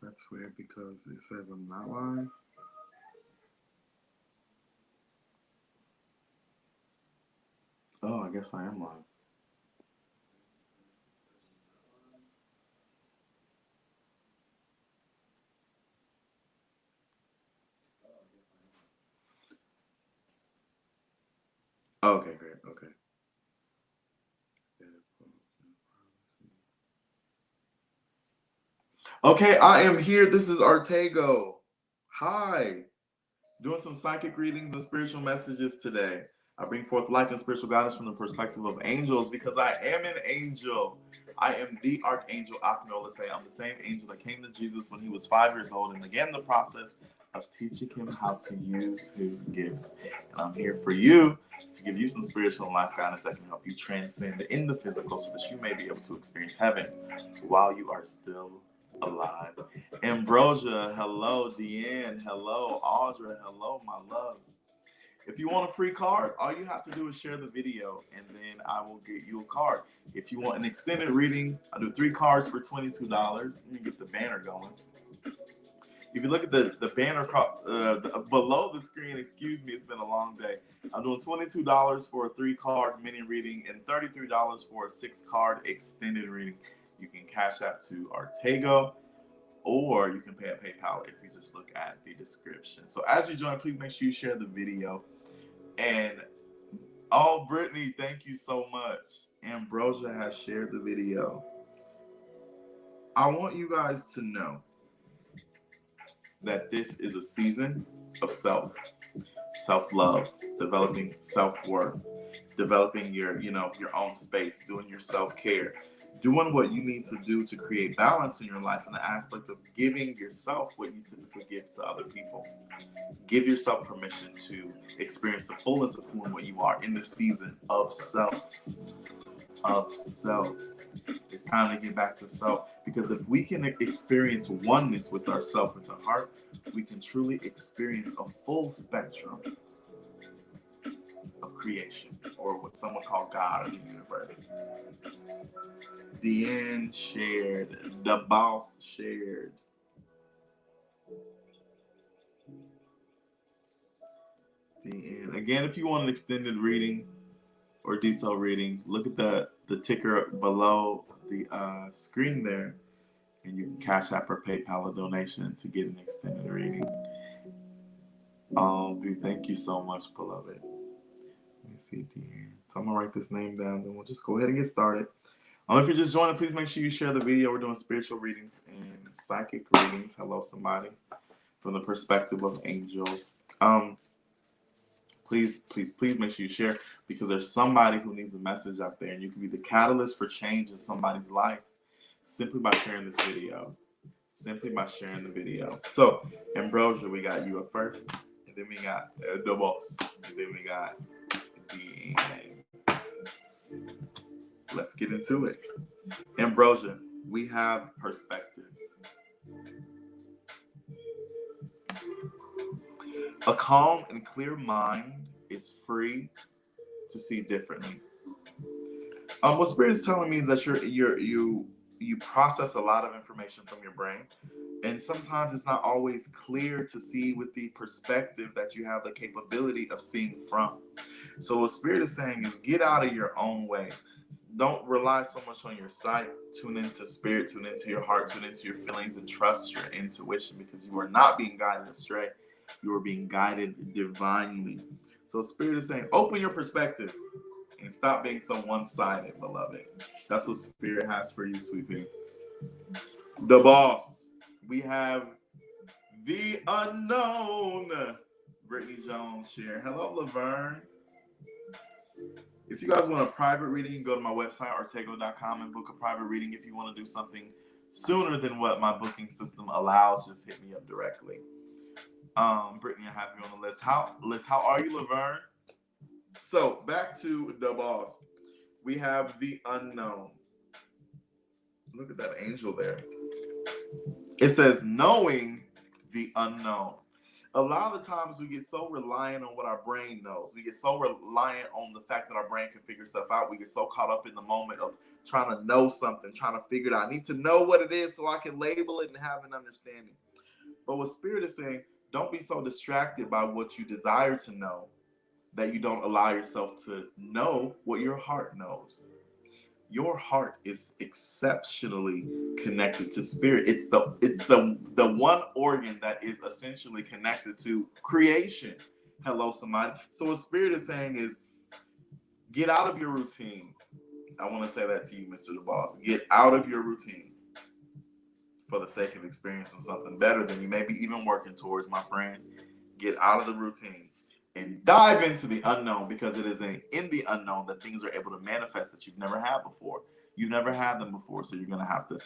That's weird because it says I'm not live. Oh, I guess I am live. Okay, great. Okay. Okay, I am here. This is Arttacgo. Hi. Doing some psychic readings and spiritual messages today. I bring forth life and spiritual guidance from the perspective of angels because I am an angel. I am the archangel Akno. Let's say I'm the same angel that came to Jesus when he was 5 years old and began the process of teaching him how to use his gifts. And I'm here for you to give you some spiritual and life guidance that can help you transcend in the physical so that you may be able to experience heaven while you are still alive. Ambrosia, hello. Deanne, hello. Audra, hello, my loves. If you want a free card, all you have to do is share the video and then I will get you a card. If you want an extended reading, I do 3 cards for $22. Let me get the banner going. If you look at the banner below the screen, excuse me, it's been a long day. I'm doing $22 for a 3-card mini reading and $33 for a 6-card extended reading. You can cash out to Arttacgo, or you can pay at PayPal if you just look at the description. So as you join, please make sure you share the video. And oh, Brittany, thank you so much. Ambrosia has shared the video. I want you guys to know that this is a season of self-love, developing self-worth, developing your own space, doing your self-care, doing what you need to do to create balance in your life in the aspect of giving yourself what you typically give to other people. Give yourself permission to experience the fullness of who and what you are in the season of self. It's time to get back to self, because if we can experience oneness with ourself, with the heart, we can truly experience a full spectrum of creation, or what some would call God or the universe. Deanne shared. The boss shared. Deanne. Again, if you want an extended reading or detailed reading, look at the ticker below the screen there, and you can Cash App or PayPal a donation to get an extended reading. Thank you so much, beloved. Let me see, Deanne. So I'm gonna write this name down, then we'll just go ahead and get started. If you're just joining, please make sure you share the video. We're doing spiritual readings and psychic readings. Hello, somebody, from the perspective of angels. Please make sure you share, because there's somebody who needs a message out there, and you can be the catalyst for change in somebody's life simply by sharing this video. Simply by sharing the video. So, Ambrosia, we got you up first, and then we got the boss, and then we got the. Let's get into it. Ambrosia, we have perspective. A calm and clear mind is free to see differently. What Spirit is telling me is that you process a lot of information from your brain, and sometimes it's not always clear to see with the perspective that you have the capability of seeing from. So what Spirit is saying is get out of your own way. Don't rely so much on your sight. Tune into Spirit, tune into your heart, tune into your feelings, and trust your intuition, because you are not being guided astray. You are being guided divinely. So Spirit is saying, open your perspective and stop being so one-sided, beloved. That's what Spirit has for you, sweet pea. The boss. We have the unknown. Brittany Jones share. Hello, Laverne. If you guys want a private reading, you can go to my website, arttacgo.com, and book a private reading. If you want to do something sooner than what my booking system allows, just hit me up directly. Brittany, I have you on the list. How are you, Laverne? So back to the boss. We have the unknown. Look at that angel there. It says, knowing the unknown. A lot of the times we get so reliant on what our brain knows. We get so reliant on the fact that our brain can figure stuff out. We get so caught up in the moment of trying to know something, trying to figure it out. I need to know what it is so I can label it and have an understanding. But what Spirit is saying, don't be so distracted by what you desire to know that you don't allow yourself to know what your heart knows. Your heart is exceptionally connected to spirit. It's the one organ that is essentially connected to creation. Hello, somebody. So what spirit is saying is get out of your routine. I want to say that to you, Mr. The Boss. Get out of your routine for the sake of experiencing something better than you may be even working towards, my friend. Get out of the routine and dive into the unknown, because it is in the unknown that things are able to manifest that you've never had before. You've never had them before, so you're going to have to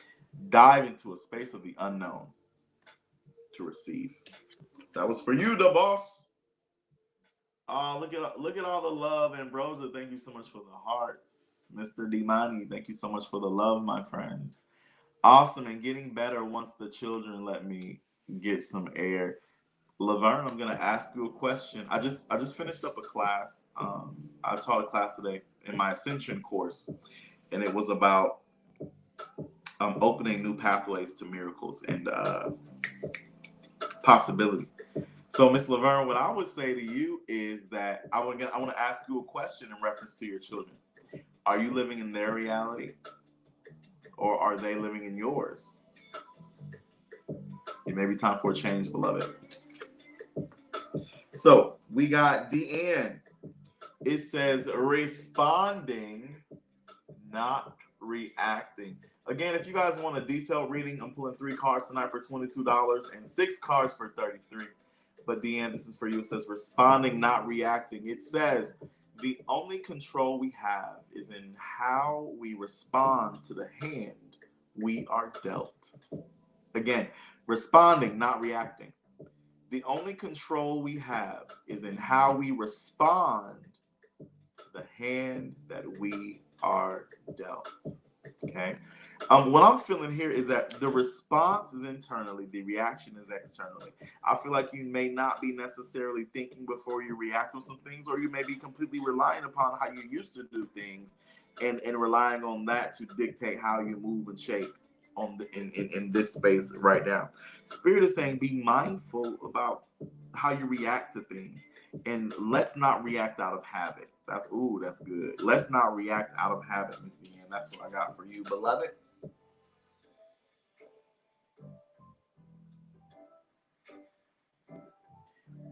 dive into a space of the unknown to receive. That was for you, the boss. Look at all the love, Ambrosia. Thank you so much for the hearts, Mr. Dimani. Thank you so much for the love, my friend. Awesome, and getting better once the children let me get some air. Laverne, I'm gonna ask you a question. I just finished up a class. I taught a class today in my Ascension course, and it was about opening new pathways to miracles and possibility. So, Miss Laverne, what I would say to you is that I want to ask you a question in reference to your children. Are you living in their reality, or are they living in yours? It may be time for a change, beloved. So we got Deanne. It says responding, not reacting. Again, if you guys want a detailed reading, I'm pulling 3 cards tonight for $22 and 6 cards for $33. But Deanne, this is for you. It says responding, not reacting. It says the only control we have is in how we respond to the hand we are dealt. Again, responding, not reacting. The only control we have is in how we respond to the hand that we are dealt. Okay? What I'm feeling here is that the response is internally, the reaction is externally. I feel like you may not be necessarily thinking before you react on some things, or you may be completely relying upon how you used to do things and relying on that to dictate how you move and shape on in this space right now. Spirit is saying be mindful about how you react to things, and let's not react out of habit. That's good. Let's not react out of habit, Miss Deanne. That's what I got for you, beloved.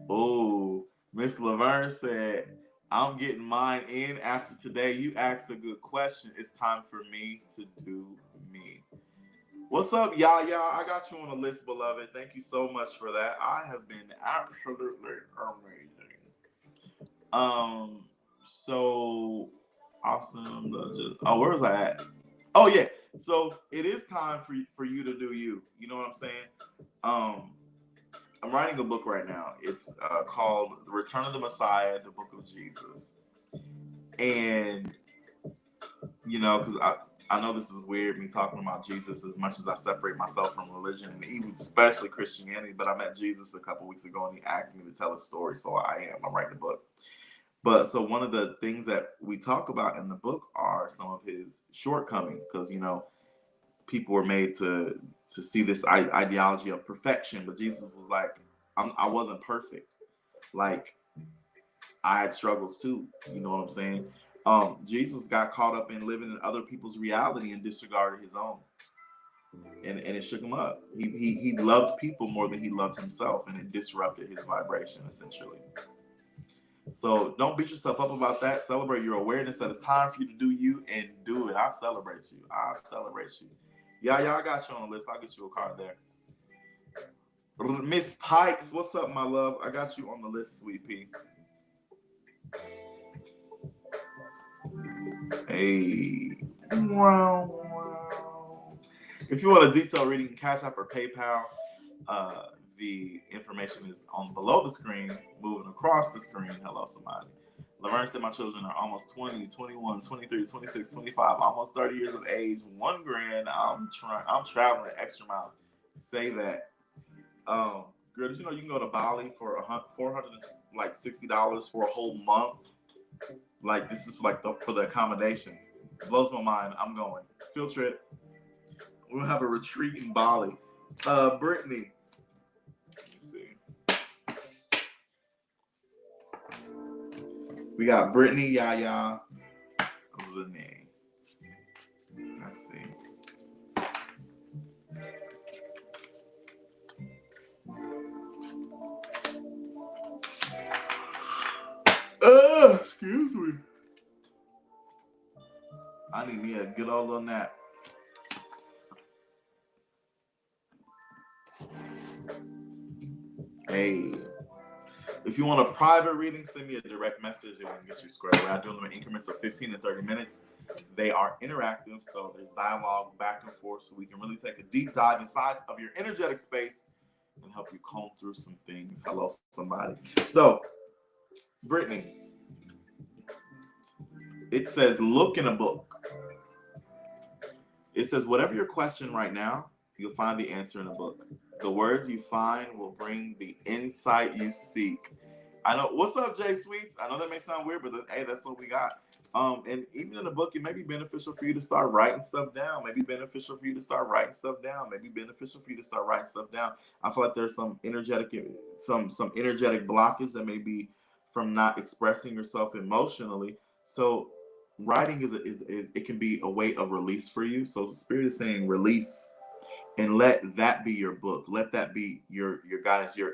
Oh, Miss Laverne said, I'm getting mine in after today. You asked a good question. It's time for me to do me. What's up, y'all? I got you on the list, beloved. Thank you so much for that. I have been absolutely amazing. So awesome. Where was I at? Oh yeah. So it is time for you to do you. You know what I'm saying? I'm writing a book right now. It's called The Return of the Messiah, the Book of Jesus. And because I know this is weird, me talking about Jesus as much as I separate myself from religion and even especially Christianity, but I met Jesus a couple weeks ago and he asked me to tell a story, so I'm writing a book. But so one of the things that we talk about in the book are some of his shortcomings, because people were made to see this ideology of perfection, but Jesus was like, I wasn't perfect. Like, I had struggles too. You know what I'm saying? Jesus got caught up in living in other people's reality and disregarded his own, and it shook him up. He loved people more than he loved himself, and it disrupted his vibration essentially. So don't beat yourself up about that. Celebrate your awareness that it's time for you to do you, and do it. I celebrate you. I celebrate you. Y'all got you on the list. I'll get you a card there. Miss Pikes, what's up, my love? I got you on the list, sweet pea. Hey. Wow. If you want a detailed reading, Cashapp or PayPal, the information is on below the screen, moving across the screen. Hello, somebody. Laverne said my children are almost 20, 21, 23, 26, 25, almost 30 years of age. $1 grand. I'm traveling extra miles. Say that. Girl, did you know you can go to Bali for $460 for a whole month? Like this is like for the accommodations. Blows my mind. I'm going. Field trip. We'll have a retreat in Bali. Brittany. Let's see. We got Brittany, Yaya, Lene. Let's see. Excuse me. I need me a good old little nap. Hey. If you want a private reading, send me a direct message and we can get you squared away. I do them in increments of 15 and 30 minutes. They are interactive, so there's dialogue back and forth, so we can really take a deep dive inside of your energetic space and help you comb through some things. Hello, somebody. So, Brittany, it says, look in a book. It says, whatever your question right now, you'll find the answer in a book. The words you find will bring the insight you seek. I know. What's up, Jay Sweets? I know that may sound weird, but hey, that's what we got. And even in the book, it may be beneficial for you to start writing stuff down. Maybe beneficial for you to start writing stuff down. Maybe beneficial for you to start writing stuff down. I feel like there's some energetic blockage that may be from not expressing yourself emotionally. So writing is it can be a way of release for you. So the spirit is saying release. And let that be your book. Let that be your guidance. Your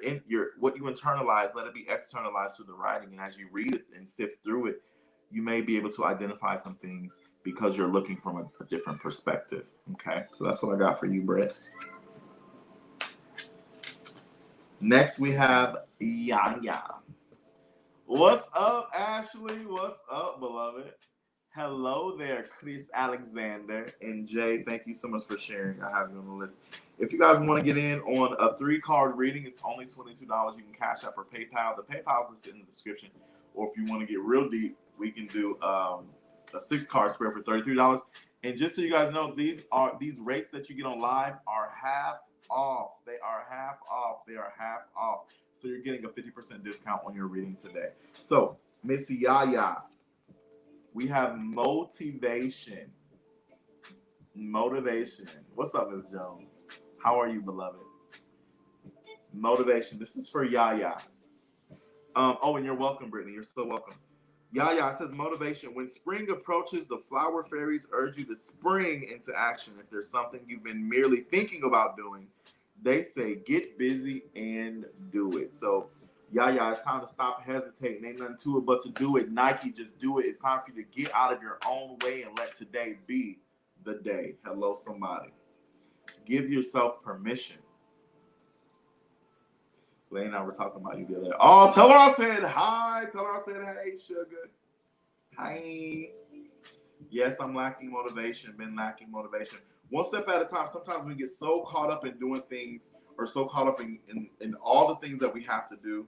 what you internalize. Let it be externalized through the writing. And as you read it and sift through it, you may be able to identify some things because you're looking from a different perspective. Okay, so that's what I got for you, Brett. Next we have Yaya. What's up, Ashley? What's up, beloved? Hello there, Chris Alexander and Jay. Thank you so much for sharing. I have you on the list. If you guys want to get in on a 3-card reading, it's only $22. You can Cash App or PayPal. The PayPal is listed in the description. Or if you want to get real deep, we can do a 6-card spread for $33. And just so you guys know, these rates that you get on live are half off. They are half off. They are half off. So you're getting a 50% discount on your reading today. So, Miss Yaya. We have motivation. Motivation. What's up, Ms. Jones? How are you, beloved? Motivation. This is for Yaya. And you're welcome, Brittany. You're so welcome. Yaya says motivation. When spring approaches, the flower fairies urge you to spring into action. If there's something you've been merely thinking about doing, they say get busy and do it. So, Yaya, it's time to stop hesitating. Ain't nothing to it but to do it. Nike, just do it. It's time for you to get out of your own way and let today be the day. Hello, somebody. Give yourself permission. Lane and I were talking about you the other day. Oh, tell her I said hi. Tell her I said hey, sugar. Hi. Yes, I'm lacking motivation. Been lacking motivation. One step at a time. Sometimes we get so caught up in doing things or so caught up in all the things that we have to do,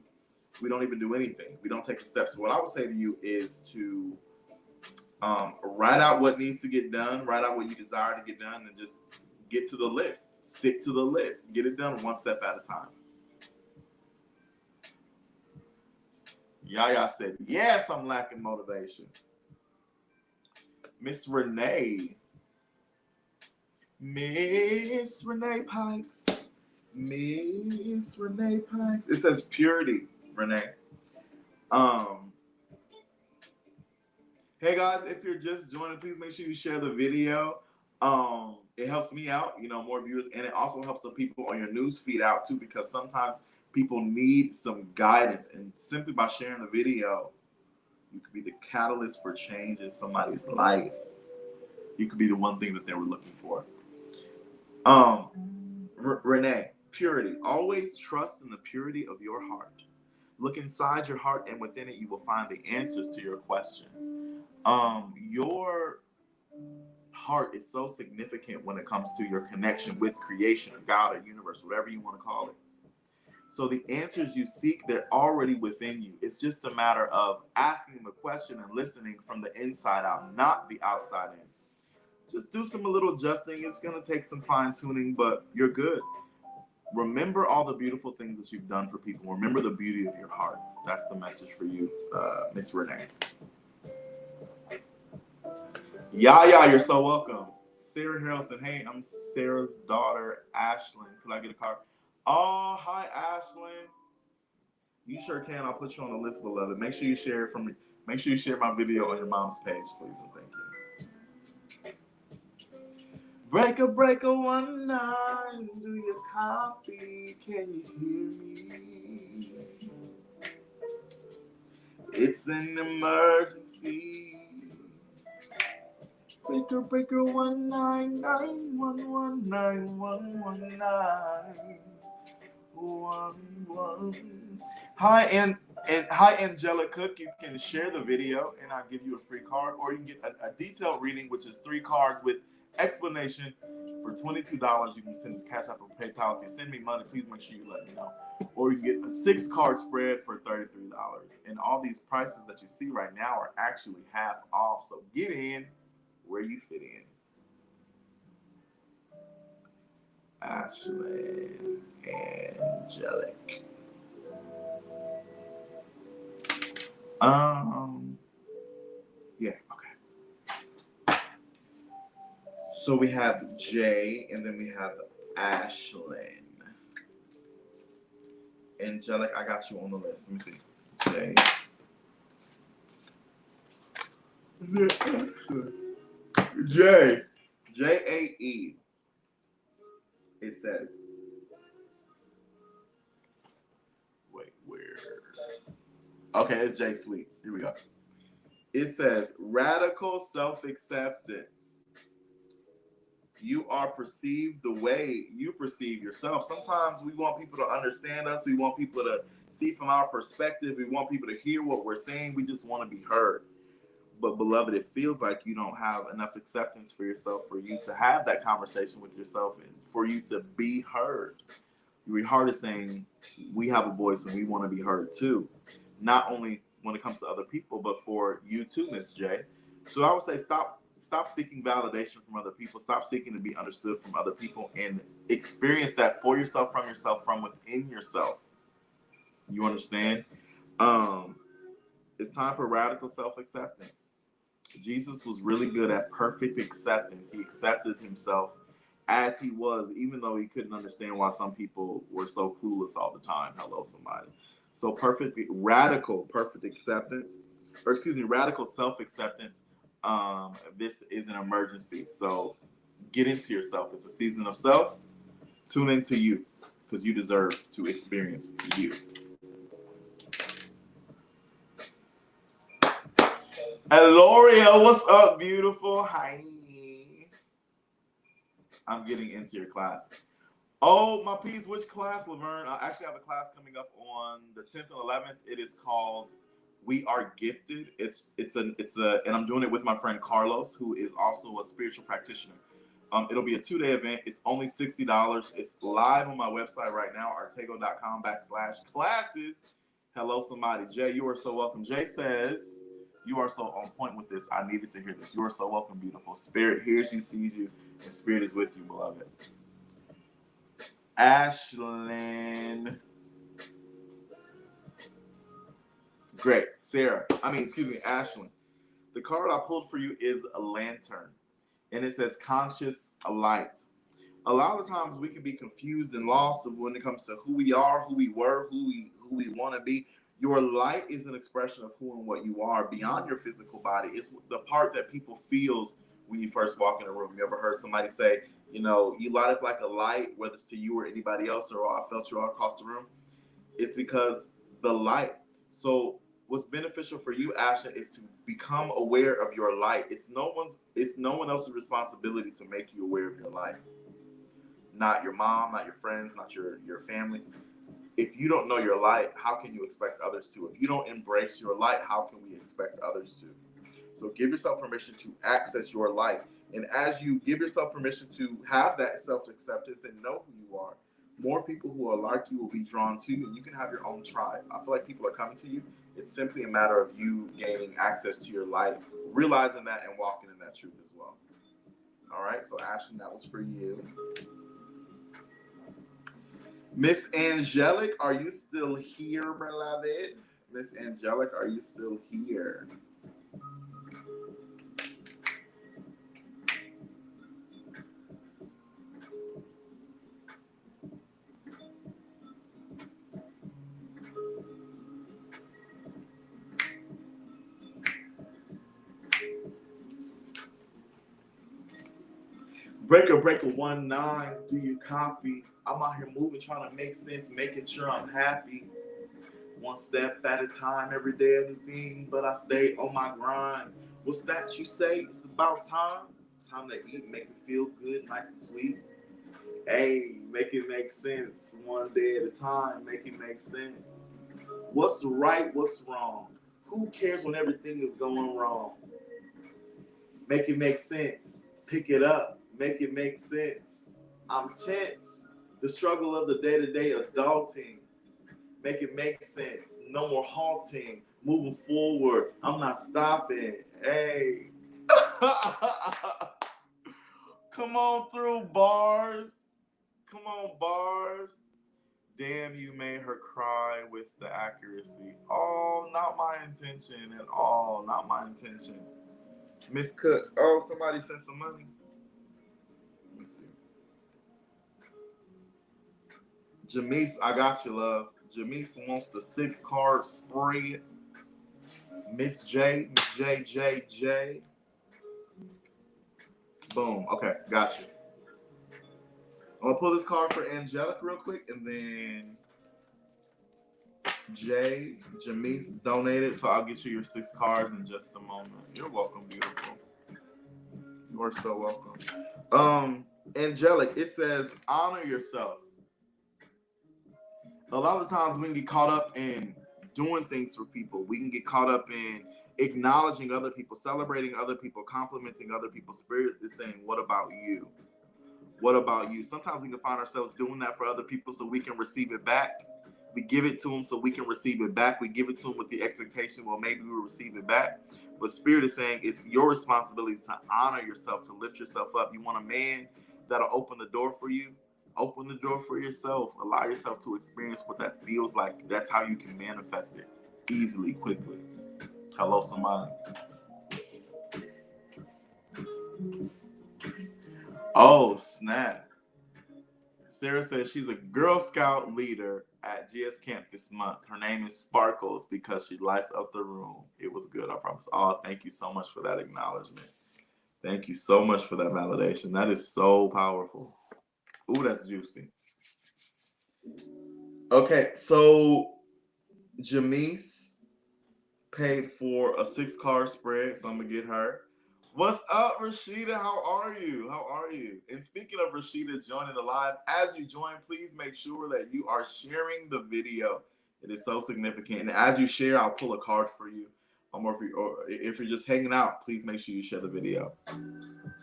we don't even do anything. We don't take the steps. So what I would say to you is to write out what needs to get done, write out what you desire to get done, and just get to the list. Stick to the list. Get it done one step at a time. Yaya said, yes, I'm lacking motivation. Miss Renee. Miss Renee Pikes. Miss Renee Pikes. It says purity, Renee. Hey guys, if you're just joining, please make sure you share the video. It helps me out, more viewers, and it also helps the people on your news feed out too, because sometimes people need some guidance, and simply by sharing the video, you could be the catalyst for change in somebody's life. You could be the one thing that they were looking for. Renee, purity. Always trust in the purity of your heart. Look inside your heart, and within it, you will find the answers to your questions. Your heart is so significant when it comes to your connection with creation or God or universe, whatever you want to call it. So the answers you seek, they're already within you. It's just a matter of asking the question and listening from the inside out, not the outside in. Just do some little adjusting. It's going to take some fine tuning, but you're good. Remember all the beautiful things that you've done for people. Remember the beauty of your heart. That's the message for you, Miss Renee. Yaya, you're so welcome. Sarah Harrelson, hey, I'm Sarah's daughter, Ashlyn. Could I get a card? Oh, hi, Ashlyn. You sure can. I'll put you on the list, beloved. Make sure you share it from me. Make sure you share my video on your mom's page, please, and thank you. Breaker, 19, do you copy? Can you hear me? It's an emergency. Breaker, 1911911911. Hi, and hi, Angela Cook. You can share the video, and I'll give you a free card, or you can get a detailed reading, which is 3 cards with explanation for $22. You can send this Cashapp or PayPal. If you send me money, please make sure you let me know. Or you can get a 6-card spread for $33. And all these prices that you see right now are actually half off. So get in where you fit in. Ashley Angelic. Yeah, okay. So we have Jay, and then we have Ashlyn. Angelic, I got you on the list. Let me see. Jay. Jae. It says, wait, where? Okay, it's Jay Sweets. Here we go. It says, radical self-acceptance. You are perceived the way you perceive yourself. Sometimes we want people to understand us. We want people to see from our perspective. We want people to hear what we're saying. We just want to be heard. But beloved, it feels like you don't have enough acceptance for yourself for you to have that conversation with yourself and for you to be heard. Your heart is saying, we have a voice and we want to be heard too. Not only when it comes to other people, but for you too, Miss J. So I would say stop seeking validation from other people. Stop seeking to be understood from other people and experience that for yourself, from within yourself. You understand? It's time for radical self-acceptance. Jesus was really good at perfect acceptance. He accepted himself as he was, even though he couldn't understand why some people were so clueless all the time. Hello, somebody. So radical acceptance, radical self-acceptance. This is an emergency. So get into yourself. It's a season of self. Tune into you because you deserve to experience you. Aloria, what's up, beautiful? Hi. I'm getting into your class. Oh, my piece, which class, Laverne? I actually have a class coming up on the 10th and 11th. It is called We Are Gifted. And I'm doing it with my friend Carlos, who is also a spiritual practitioner. It'll be a 2-day event. It's only $60. It's live on my website right now, arttacgo.com/classes. Hello, somebody. Jay, you are so welcome. Jay says, you are so on point with this. I needed to hear this. You are so welcome, beautiful. Spirit hears you, sees you, and Spirit is with you, beloved. Ashlyn. Great. Ashlyn. The card I pulled for you is a lantern, and it says conscious light. A lot of times we can be confused and lost when it comes to who we are, who we were, who we want to be. Your light is an expression of who and what you are beyond your physical body. It's the part that people feels when you first walk in a room. You ever heard somebody say, you light up like a light, whether it's to you or anybody else, or I felt you all across the room? It's because the light. So what's beneficial for you, Ashley, is to become aware of your light. It's no one else's responsibility to make you aware of your light. Not your mom, not your friends, not your family. If you don't know your light, how can you expect others to? If you don't embrace your light, how can we expect others to? So give yourself permission to access your light. And as you give yourself permission to have that self-acceptance and know who you are, more people who are like you will be drawn to you, and you can have your own tribe. I feel like people are coming to you. It's simply a matter of you gaining access to your light, realizing that and walking in that truth as well. All right, so Ashton, that was for you. Miss Angelic, are you still here, beloved? Miss Angelic, are you still here? Breaker 19, do you copy? I'm out here moving, trying to make sense, making sure I'm happy. One step at a time, every day a new thing, but I stay on my grind. What's that you say? It's about time. Time to eat, make it feel good, nice and sweet. Hey, make it make sense. One day at a time, make it make sense. What's right, what's wrong? Who cares when everything is going wrong? Make it make sense. Pick it up. Make it make sense. I'm tense. The struggle of the day-to-day adulting. Make it make sense. No more halting. Moving forward. I'm not stopping. Hey. Come on through, bars. Come on, bars. Damn, you made her cry with the accuracy. Oh, not my intention at all. Not my intention. Miss Cook. Oh, somebody sent some money. Let me see. Jamise, I got you, love. Jamise wants the 6-card spread. Miss J, Miss J. Boom. Okay, got you. I'm gonna pull this card for Angelic real quick, and then Jamise donated, so I'll get you your 6 cards in just a moment. You're welcome, beautiful. You are so welcome. Angelic, it says honor yourself. A lot of times we can get caught up in doing things for people. We can get caught up in acknowledging other people, celebrating other people, complimenting other people. Spirit is saying, what about you? What about you? Sometimes we can find ourselves doing that for other people so we can receive it back. We give it to them so we can receive it back. We give it to them with the expectation, well, maybe we'll receive it back. But Spirit is saying it's your responsibility to honor yourself, to lift yourself up. You want a man that'll open the door for you? Open the door for yourself. Allow yourself to experience what that feels like. That's how you can manifest it easily, quickly. Hello, somebody. Oh, snap. Sarah says she's a Girl Scout leader at GS Camp this month. Her name is Sparkles because she lights up the room. It was good, I promise. Oh, thank you so much for that acknowledgement. Thank you so much for that validation. That is so powerful. Ooh, that's juicy. Okay, so Jamise paid for a 6-card spread, so I'm gonna get her. What's up, Rashida? How are you? How are you? And speaking of Rashida joining the live, as you join, please make sure that you are sharing the video. It is so significant. And as you share, I'll pull a card for you. Or if you're just hanging out, please make sure you share the video.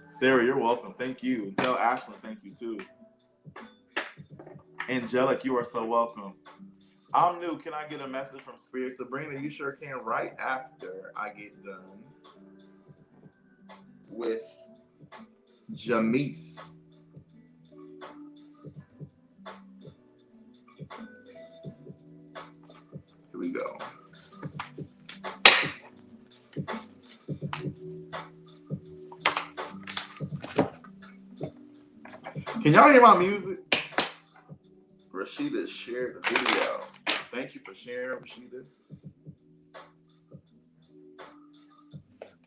Sarah, you're welcome. Thank you. And tell Ashlyn thank you too. Angelic, you are so welcome. I'm new. Can I get a message from Spirit? Sabrina, you sure can right after I get done with Jamise. Here we go. Can y'all hear my music? Rashida shared the video. Thank you for sharing, Rashida.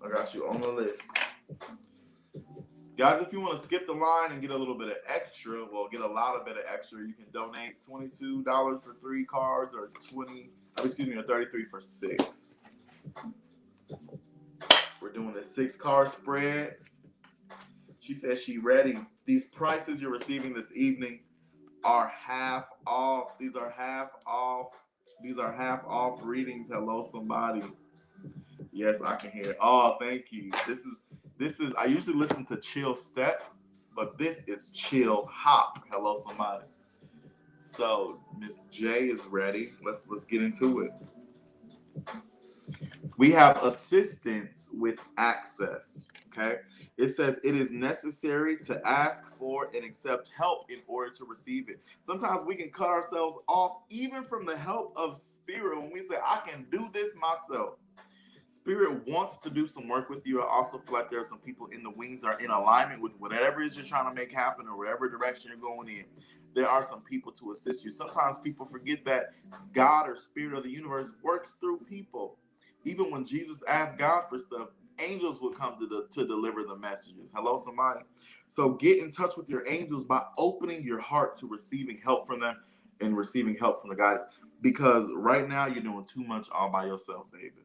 I got you on the list. Guys, if you want to skip the line and get a little bit of extra, well, get a lot of bit of extra, you can donate $22 for 3 cards or or 33 for 6. We're doing a 6-card spread. She says she's ready. These prices you're receiving this evening are half off. These are half off. These are half off readings. Hello, somebody. Yes, I can hear it. Oh, thank you. This is I usually listen to chill step, but this is chill hop. Hello, somebody. So Miss J is ready. Let's get into it. We have assistance with access. Okay. It says it is necessary to ask for and accept help in order to receive it. Sometimes we can cut ourselves off even from the help of spirit when we say, I can do this myself. Spirit wants to do some work with you. I also feel like there are some people in the wings that are in alignment with whatever it is you're trying to make happen or whatever direction you're going in. There are some people to assist you. Sometimes people forget that God or spirit of the universe works through people. Even when Jesus asked God for stuff, angels would come to deliver the messages. Hello, somebody. So get in touch with your angels by opening your heart to receiving help from them and receiving help from the guys. Because right now you're doing too much all by yourself, baby.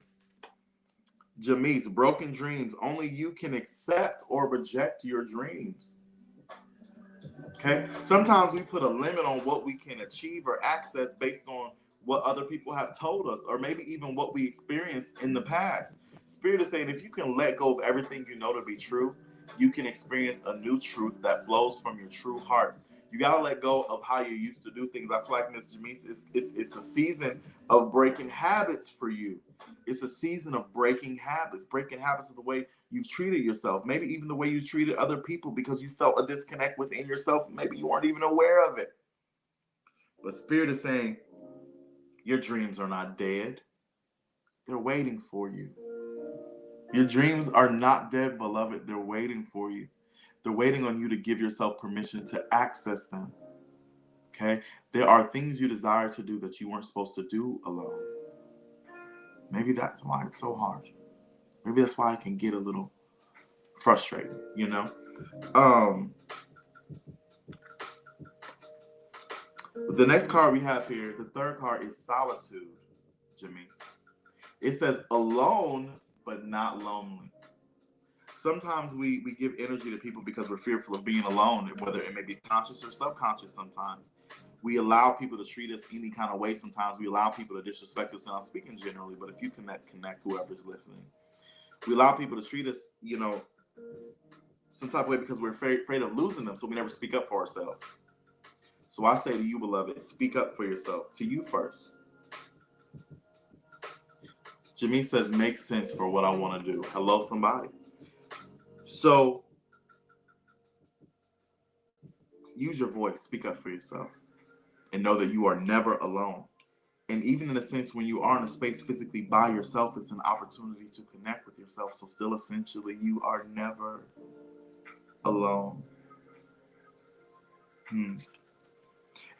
Jamise, broken dreams. Only you can accept or reject your dreams. Okay? Sometimes we put a limit on what we can achieve or access based on what other people have told us, or maybe even what we experienced in the past. Spirit is saying if you can let go of everything you know to be true, you can experience a new truth that flows from your true heart. You got to let go of how you used to do things. I feel like, Miss Jamise, it's a season of breaking habits for you. It's a season of breaking habits of the way you've treated yourself, maybe even the way you treated other people because you felt a disconnect within yourself. Maybe you weren't even aware of it. But Spirit is saying, your dreams are not dead. They're waiting for you. Your dreams are not dead, beloved. They're waiting for you. They're waiting on you to give yourself permission to access them. Okay? There are things you desire to do that you weren't supposed to do alone. Maybe that's why it's so hard. Maybe that's why it can get a little frustrating, you know? The next card we have here, the third card is solitude, Jamise. It says alone, but not lonely. Sometimes we give energy to people because we're fearful of being alone, whether it may be conscious or subconscious sometimes. We allow people to treat us any kind of way sometimes. We allow people to disrespect us, and I'm speaking generally, but if you connect whoever's listening. We allow people to treat us, some type of way because we're afraid of losing them, so we never speak up for ourselves. So I say to you, beloved, speak up for yourself. To you first. Jimmy says, makes sense for what I want to do. Hello, somebody. So use your voice. Speak up for yourself. And know that you are never alone. And even in a sense, when you are in a space physically by yourself, it's an opportunity to connect with yourself. So still, essentially, you are never alone. And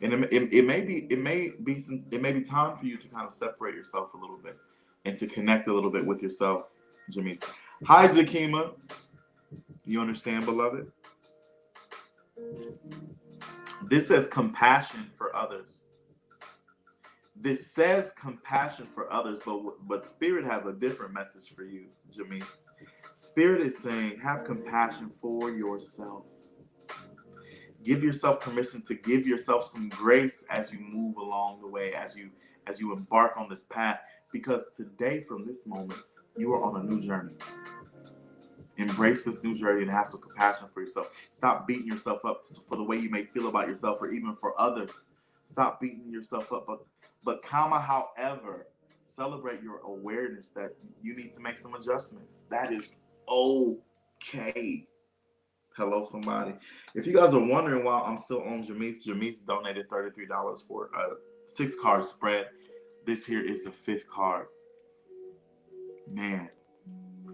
it may be time for you to kind of separate yourself a little bit and to connect a little bit with yourself, Jamise. Hi, Jakima. You understand, beloved? This says compassion for others. This says compassion for others, but Spirit has a different message for you, Jamise. Spirit is saying, have compassion for yourself. Give yourself permission to give yourself some grace as you move along the way, as you embark on this path. Because today, from this moment, you are on a new journey. Embrace this new journey and have some compassion for yourself. Stop beating yourself up for the way you may feel about yourself or even for others. Stop beating yourself up. But comma, however, celebrate your awareness that you need to make some adjustments. That is okay. Hello, somebody. If you guys are wondering why I'm still on Jamise donated $33 for a 6-card spread. This here is the 5th card. Man,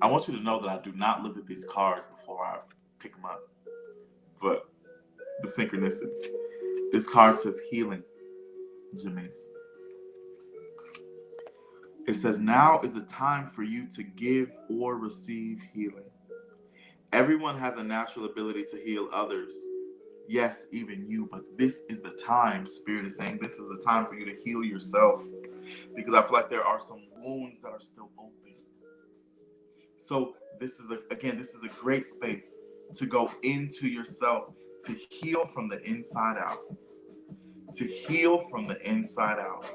I want you to know that I do not look at these cards before I pick them up. But the synchronicity. This card says healing, Jamise. It says now is a time for you to give or receive healing. Everyone has a natural ability to heal others. Yes, even you, but this is the time, Spirit is saying, this is the time for you to heal yourself. Because I feel like there are some wounds that are still open. So this is a great space to go into yourself, to heal from the inside out. To heal from the inside out.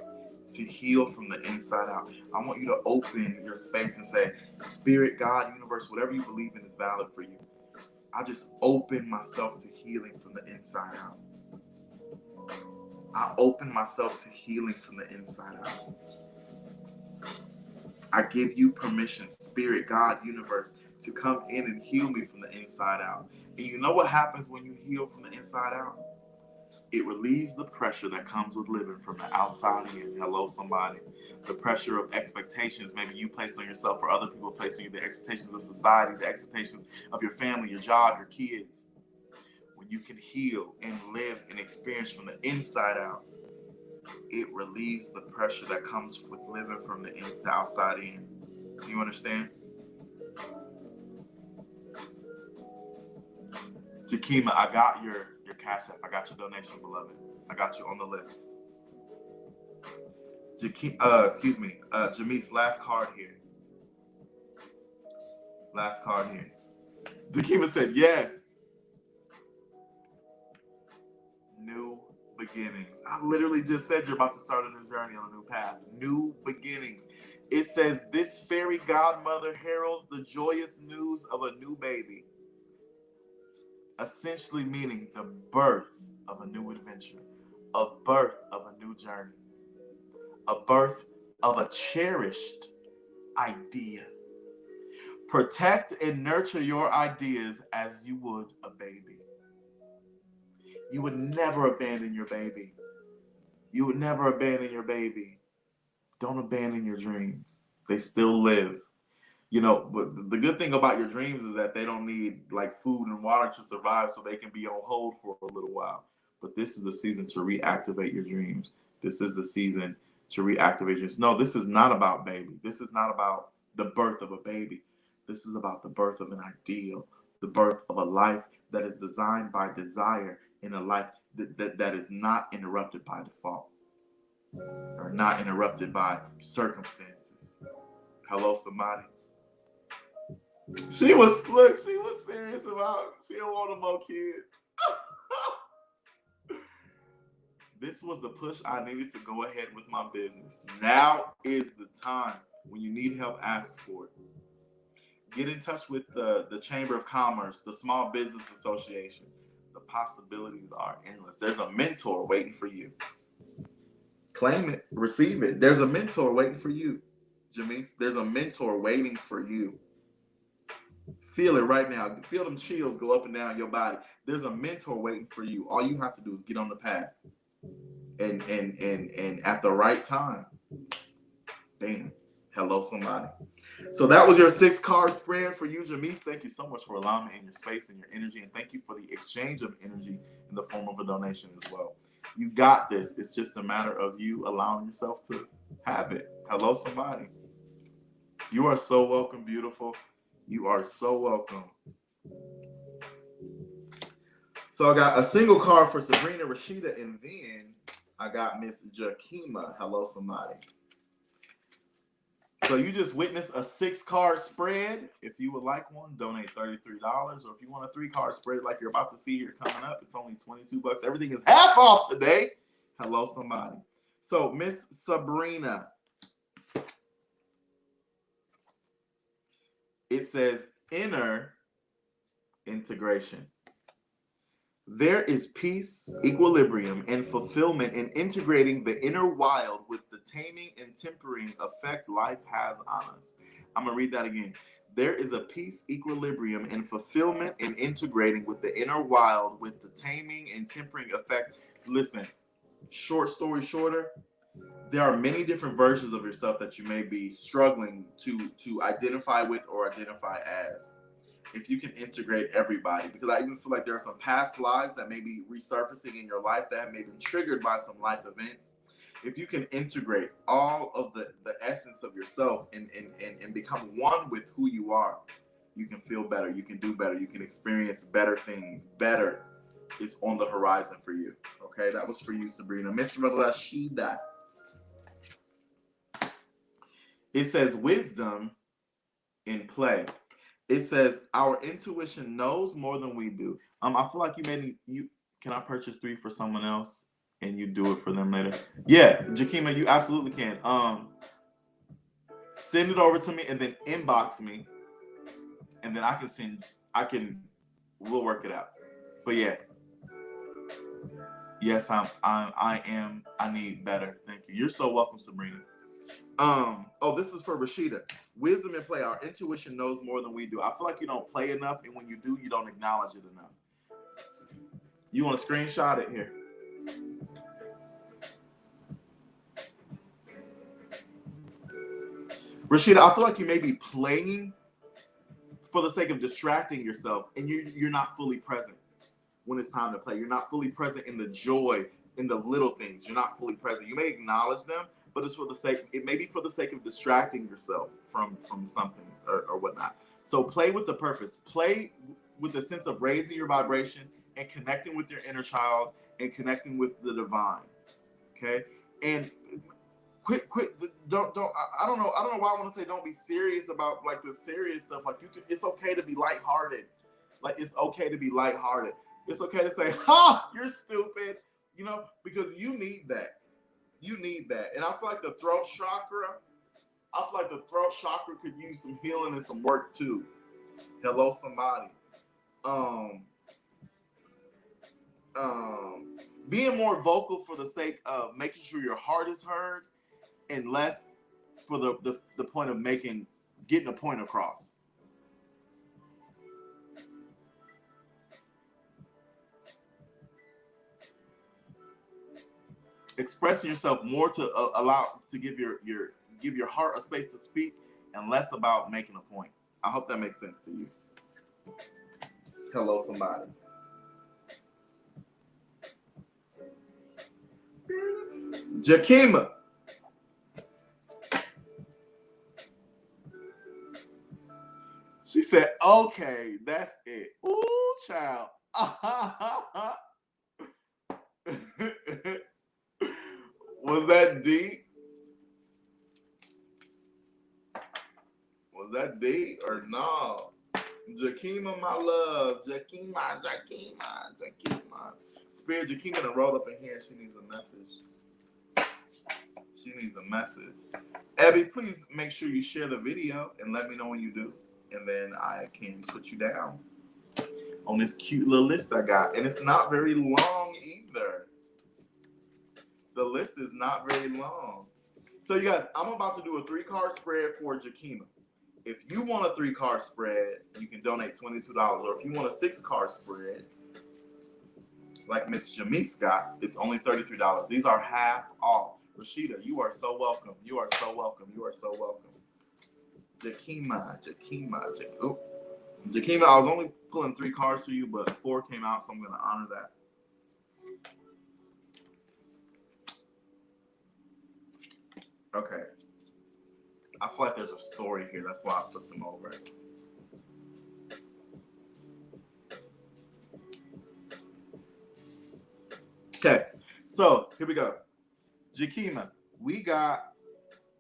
To heal from the inside out. I want you to open your space and say, Spirit, God, universe, whatever you believe in is valid for you. I just open myself to healing from the inside out. I open myself to healing from the inside out. I give you permission, Spirit, God, universe, to come in and heal me from the inside out. And you know what happens when you heal from the inside out? It relieves the pressure that comes with living from the outside in. Hello, somebody. The pressure of expectations maybe you place on yourself or other people place on you, the expectations of society, the expectations of your family, your job, your kids. When you can heal and live and experience from the inside out, it relieves the pressure that comes with living from the outside in. You understand? Jakima, I got your Cashapp. I got your donation, beloved. I got you on the list. Jamise, last card here. Last card here. Jakima said, yes. New beginnings. I literally just said you're about to start a new journey on a new path. New beginnings. It says, this fairy godmother heralds the joyous news of a new baby. Essentially meaning the birth of a new adventure, a birth of a new journey, a birth of a cherished idea. Protect and nurture your ideas as you would a baby. You would never abandon your baby. You would never abandon your baby. Don't abandon your dreams. They still live. You know, but the good thing about your dreams is that they don't need like food and water to survive, so they can be on hold for a little while. But this is the season to reactivate your dreams. This is the season to reactivate your dreams. No, this is not about baby. This is not about the birth of a baby. This is about the birth of an ideal, the birth of a life that is designed by desire, in a life that is not interrupted by default or not interrupted by circumstances. Hello, somebody. She was serious about she don't want no more kids. This was the push I needed to go ahead with my business. Now is the time. When you need help, ask for it. Get in touch with the Chamber of Commerce, the Small Business Association. The possibilities are endless. There's a mentor waiting for you. Claim it, receive it. There's a mentor waiting for you, Jamise. There's a mentor waiting for you. Feel it right now. Feel them chills go up and down your body. There's a mentor waiting for you. All you have to do is get on the path. And at the right time. Bam. Hello, somebody. So that was your 6-card spread for you, Jamise. Thank you so much for allowing me in your space and your energy. And thank you for the exchange of energy in the form of a donation as well. You got this. It's just a matter of you allowing yourself to have it. Hello, somebody. You are so welcome, beautiful. You are so welcome. So I got a single card for Sabrina, Rashida, and then I got Miss Jakima. Hello, somebody. So you just witnessed a 6-card spread. If you would like one, donate $33. Or if you want a 3-card spread like you're about to see here coming up, it's only $22. Everything is half off today. Hello, somebody. So Miss Sabrina. It says inner integration. There is peace, equilibrium, and fulfillment in integrating the inner wild with the taming and tempering effect life has on us. I'm going to read that again. There is a peace, equilibrium, and fulfillment in integrating with the inner wild with the taming and tempering effect. Listen, short story shorter, there are many different versions of yourself that you may be struggling to identify with or identify as. If you can integrate everybody, because I even feel like there are some past lives that may be resurfacing in your life that may have been triggered by some life events. If you can integrate all of the essence of yourself and become one with who you are, you can feel better, you can do better, you can experience better things. Better is on the horizon for you. Okay, that was for you, Sabrina. Miss Rashida. It says wisdom in play. It says our intuition knows more than we do. I feel like can I purchase 3 for someone else and you do it for them later? Yeah, Jakima, you absolutely can. Send it over to me and then inbox me, and then we'll work it out. But yeah. Yes, I need better. Thank you. You're so welcome, Sabrina. Oh, this is for Rashida. Wisdom and play. Our intuition knows more than we do. I feel like you don't play enough, and when you do, you don't acknowledge it enough. You want to screenshot it here? Rashida, I feel like you may be playing for the sake of distracting yourself, and you're not fully present when it's time to play. You're not fully present in the joy, in the little things. You're not fully present. You may acknowledge them, but it's for the sake. It may be for the sake of distracting yourself from something or whatnot. So play with the purpose. Play with the sense of raising your vibration and connecting with your inner child and connecting with the divine. Okay, and quit. Don't. I don't know. I don't know why I want to say don't be serious about like the serious stuff. Like you can. It's okay to be lighthearted. Like it's okay to be lighthearted. It's okay to say, "Ha, you're stupid," you know, because you need that. You need that. And I feel like the throat chakra. I feel like the throat chakra could use some healing and some work too. Hello, somebody. Um, Being more vocal for the sake of making sure your heart is heard and less for the point of getting a point across. Expressing yourself more to allow to give your heart a space to speak and less about making a point. I hope that makes sense to you. Hello, somebody. Jakima. She said, okay, that's it. Ooh, child. Was that deep? Was that deep or no? Jakima, my love. Jakima. Spirit, Jakima done rolled up in here and she needs a message. She needs a message. Abby, please make sure you share the video and let me know when you do. And then I can put you down on this cute little list I got. And it's not very long either. The list is not very long. So you guys, I'm about to do a 3-card spread for Jakima. If you want a 3-card spread, you can donate $22. Or if you want a 6-card spread, like Miss Jamise got, it's only $33. These are half off. Rashida, you are so welcome. You are so welcome. You are so welcome. Jakima. Oh, Jakima, I was only pulling 3 cards for you, but 4 came out, so I'm going to honor that. Okay. I feel like there's a story here. That's why I flipped them over. Okay. So, here we go. Jakima, we got...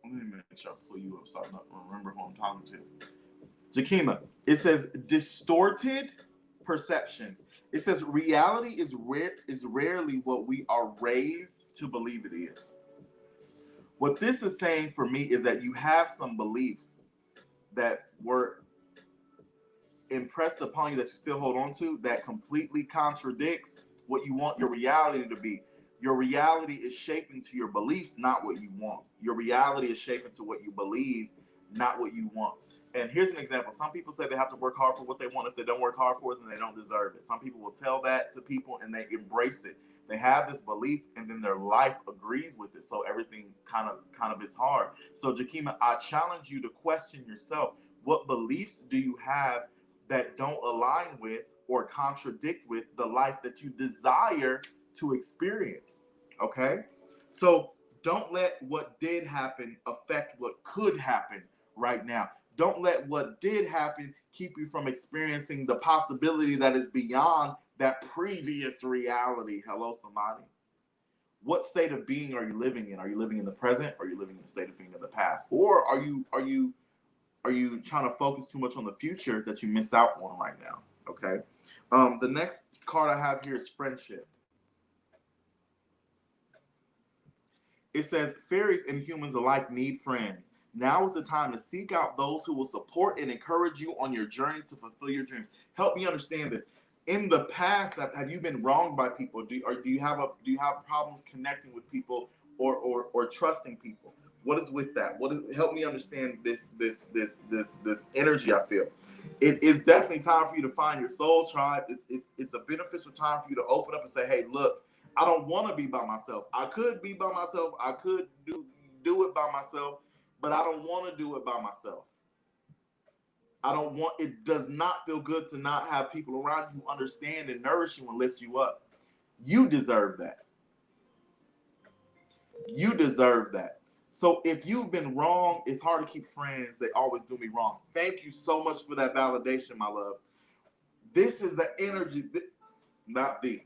Let me make sure I pull you up so I don't remember who I'm talking to. Jakima, it says distorted perceptions. It says reality is rarely what we are raised to believe it is. What this is saying for me is that you have some beliefs that were impressed upon you that you still hold on to that completely contradicts what you want your reality to be. Your reality is shaping to your beliefs, not what you want. Your reality is shaping to what you believe, not what you want. And here's an example. Some people say they have to work hard for what they want. If they don't work hard for it, then they don't deserve it. Some people will tell that to people and they embrace it. They have this belief and then their life agrees with it. So everything kind of is hard. So Jakima, I challenge you to question yourself. What beliefs do you have that don't align with or contradict with the life that you desire to experience? Okay? So don't let what did happen affect what could happen right now. Don't let what did happen keep you from experiencing the possibility that is beyond that previous reality. Hello, somebody. What state of being are you living in? Are you living in the present? Or are you living in the state of being of the past? Or are you trying to focus too much on the future that you miss out on right now? Okay. The next card I have here is friendship. It says fairies and humans alike need friends. Now is the time to seek out those who will support and encourage you on your journey to fulfill your dreams. Help me understand this. In the past, have you been wronged by people? Do you have problems connecting with people or trusting people? What is with that? Help me understand this energy I feel. It is definitely time for you to find your soul tribe. It's a beneficial time for you to open up and say, hey, look, I don't want to be by myself. I could be by myself. I could do it by myself, but I don't want to do it by myself. I don't want, it does not feel good to not have people around you who understand and nourish you and lift you up. You deserve that. You deserve that. So if you've been wrong, it's hard to keep friends. They always do me wrong. Thank you so much for that validation, my love. This is the energy,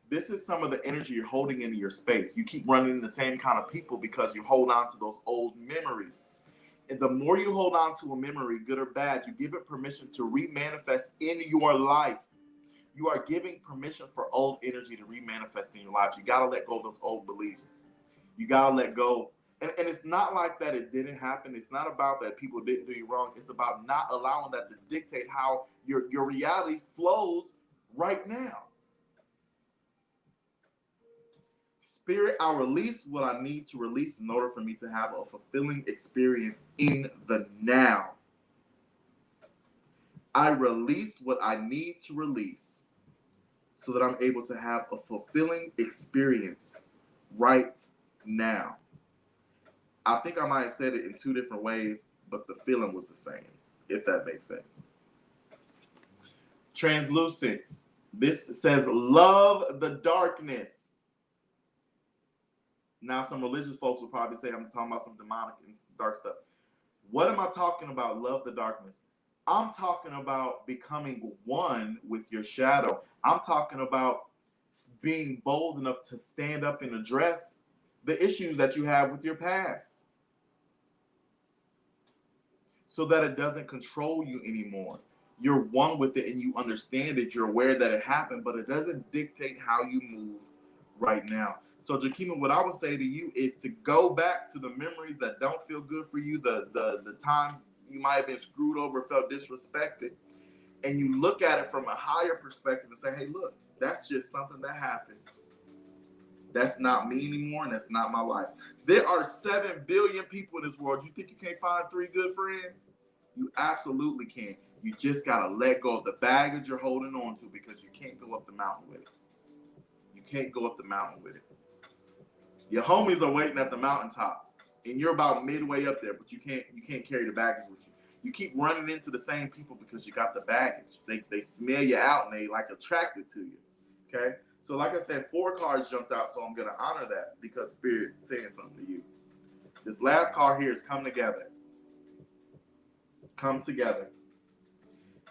this is some of the energy you're holding into your space. You keep running into the same kind of people because you hold on to those old memories. And the more you hold on to a memory, good or bad, you give it permission to remanifest in your life. You are giving permission for old energy to remanifest in your life. You got to let go of those old beliefs. You got to let go. And it's not like that it didn't happen. It's not about that people didn't do you wrong. It's about not allowing that to dictate how your reality flows right now. Spirit, I'll release what I need to release in order for me to have a fulfilling experience in the now. I release what I need to release so that I'm able to have a fulfilling experience right now. I think I might have said it in two different ways, but the feeling was the same, if that makes sense. Translucence. This says, love the darkness. Now, some religious folks will probably say I'm talking about some demonic and dark stuff. What am I talking about? Love the darkness. I'm talking about becoming one with your shadow. I'm talking about being bold enough to stand up and address the issues that you have with your past so that it doesn't control you anymore. You're one with it and you understand it. You're aware that it happened, but it doesn't dictate how you move right now. So, Jakima, what I would say to you is to go back to the memories that don't feel good for you, the times you might have been screwed over, felt disrespected, and you look at it from a higher perspective and say, hey, look, that's just something that happened. That's not me anymore, and that's not my life. There are 7 billion people in this world. You think you can't find 3 good friends? You absolutely can. You just got to let go of the baggage you're holding on to because you can't go up the mountain with it. You can't go up the mountain with it. Your homies are waiting at the mountaintop, and you're about midway up there, but you can't carry the baggage with you. You keep running into the same people because you got the baggage. They smell you out, and they like attracted to you. Okay? So like I said, 4 cards jumped out, so I'm going to honor that because Spirit is saying something to you. This last card here is come together. Come together.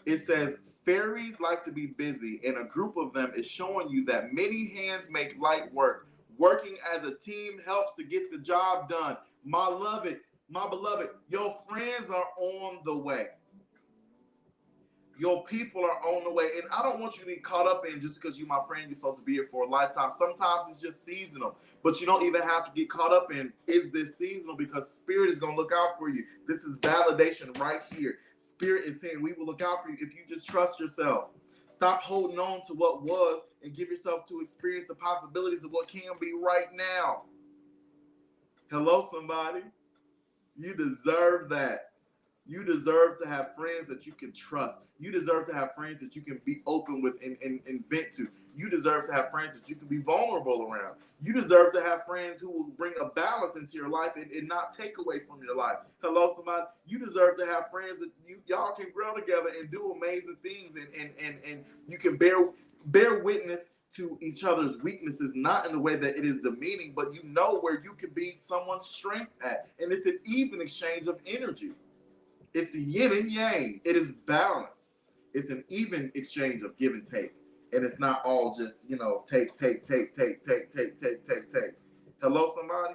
It says, fairies like to be busy, and a group of them is showing you that many hands make light work. Working as a team helps to get the job done. My beloved, your friends are on the way. Your people are on the way. And I don't want you to be caught up in just because you're my friend, you're supposed to be here for a lifetime. Sometimes it's just seasonal. But you don't even have to get caught up in, is this seasonal? Because Spirit is going to look out for you. This is validation right here. Spirit is saying we will look out for you if you just trust yourself. Stop holding on to what was and give yourself to experience the possibilities of what can be right now. Hello, somebody. You deserve that. You deserve to have friends that you can trust. You deserve to have friends that you can be open with and vent to. You deserve to have friends that you can be vulnerable around. You deserve to have friends who will bring a balance into your life and not take away from your life. Hello, somebody. You deserve to have friends that y'all can grow together and do amazing things and you can bear witness to each other's weaknesses, not in the way that it is demeaning, but you know where you can be someone's strength at. And it's an even exchange of energy. It's yin and yang. It is balance. It's an even exchange of give and take. And it's not all just, take. Hello, somebody?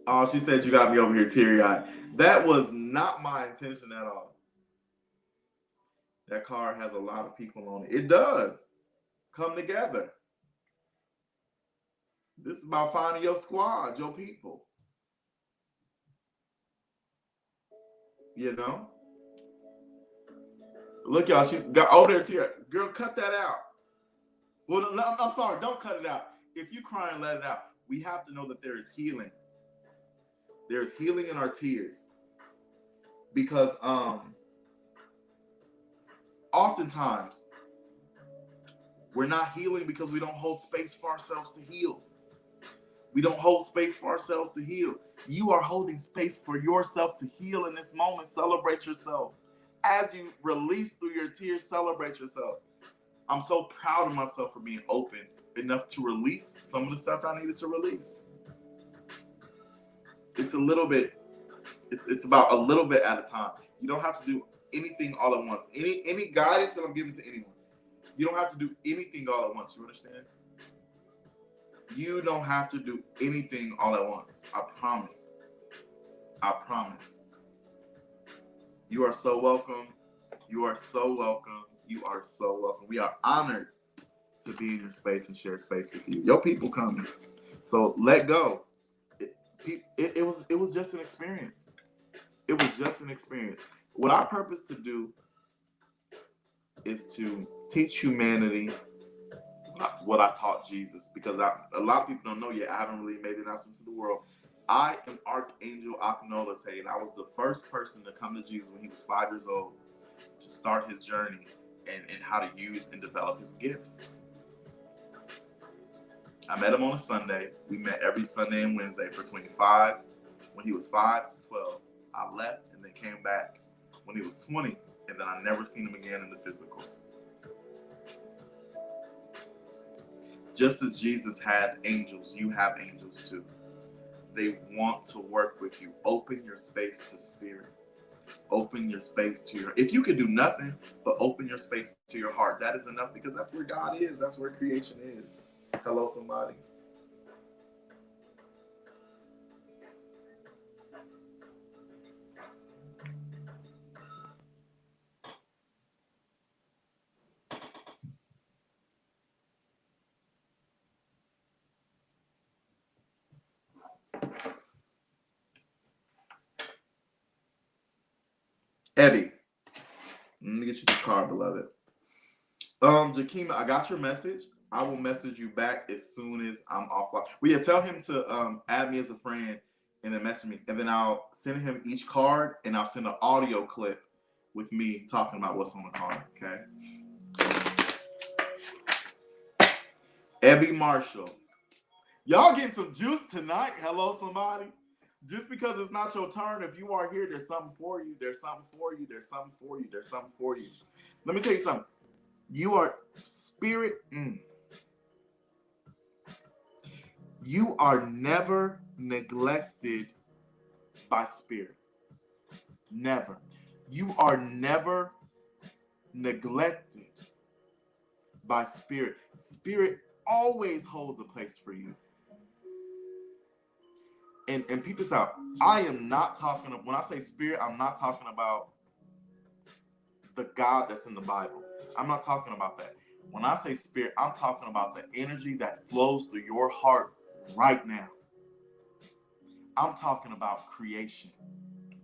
Oh, she said you got me over here teary-eyed. That was not my intention at all. That card has a lot of people on it. It does. Come together. This is about finding your squad, your people. Look, y'all, she got over there tear. Girl, cut that out. Well, no, I'm sorry, don't cut it out. If you crying, let it out. We have to know that there is healing. There's healing in our tears. Because oftentimes we're not healing because we don't hold space for ourselves to heal. We don't hold space for ourselves to heal. You are holding space for yourself to heal in this moment. Celebrate yourself. As you release through your tears, celebrate yourself. I'm so proud of myself for being open enough to release some of the stuff I needed to release. It's a little bit, it's about a little bit at a time. You don't have to do anything all at once. Any guidance that I'm giving to anyone, you don't have to do anything all at once. You understand? You don't have to do anything all at once. I promise. I promise. You are so welcome. You are so welcome. You are so welcome. We are honored to be in your space and share space with you. Your people coming. So let go. It was just an experience. It was just an experience. What I purpose to do is to teach humanity what I taught Jesus, because a lot of people don't know yet. I haven't really made the announcement to the world. I am Archangel Akhenaten, and I was the first person to come to Jesus when he was 5 years old to start his journey and how to use and develop his gifts. I met him on a Sunday. We met every Sunday and Wednesday when he was 5 to 12. I left and then came back when he was 20, and then I never seen him again in the physical. Just as Jesus had angels, you have angels too. They want to work with you. Open your space to spirit. Open your space to your... If you could do nothing but open your space to your heart, that is enough, because that's where God is. That's where creation is. Hello, somebody. Eddie, let me get you this card, beloved. Jakima, I got your message. I will message you back as soon as I'm offline. Well, yeah, tell him to add me as a friend and then message me. And then I'll send him each card, and I'll send an audio clip with me talking about what's on the card, okay? Ebby Marshall. Y'all getting some juice tonight. Hello, somebody. Just because it's not your turn, if you are here, there's something for you. There's something for you. There's something for you. There's something for you. Let me tell you something. You are spirit. You are never neglected by spirit. Never. You are never neglected by spirit. Spirit always holds a place for you. And peep this out. I am not talking, when I say spirit, I'm not talking about the God that's in the Bible. I'm not talking about that. When I say spirit, I'm talking about the energy that flows through your heart right now. I'm talking about creation.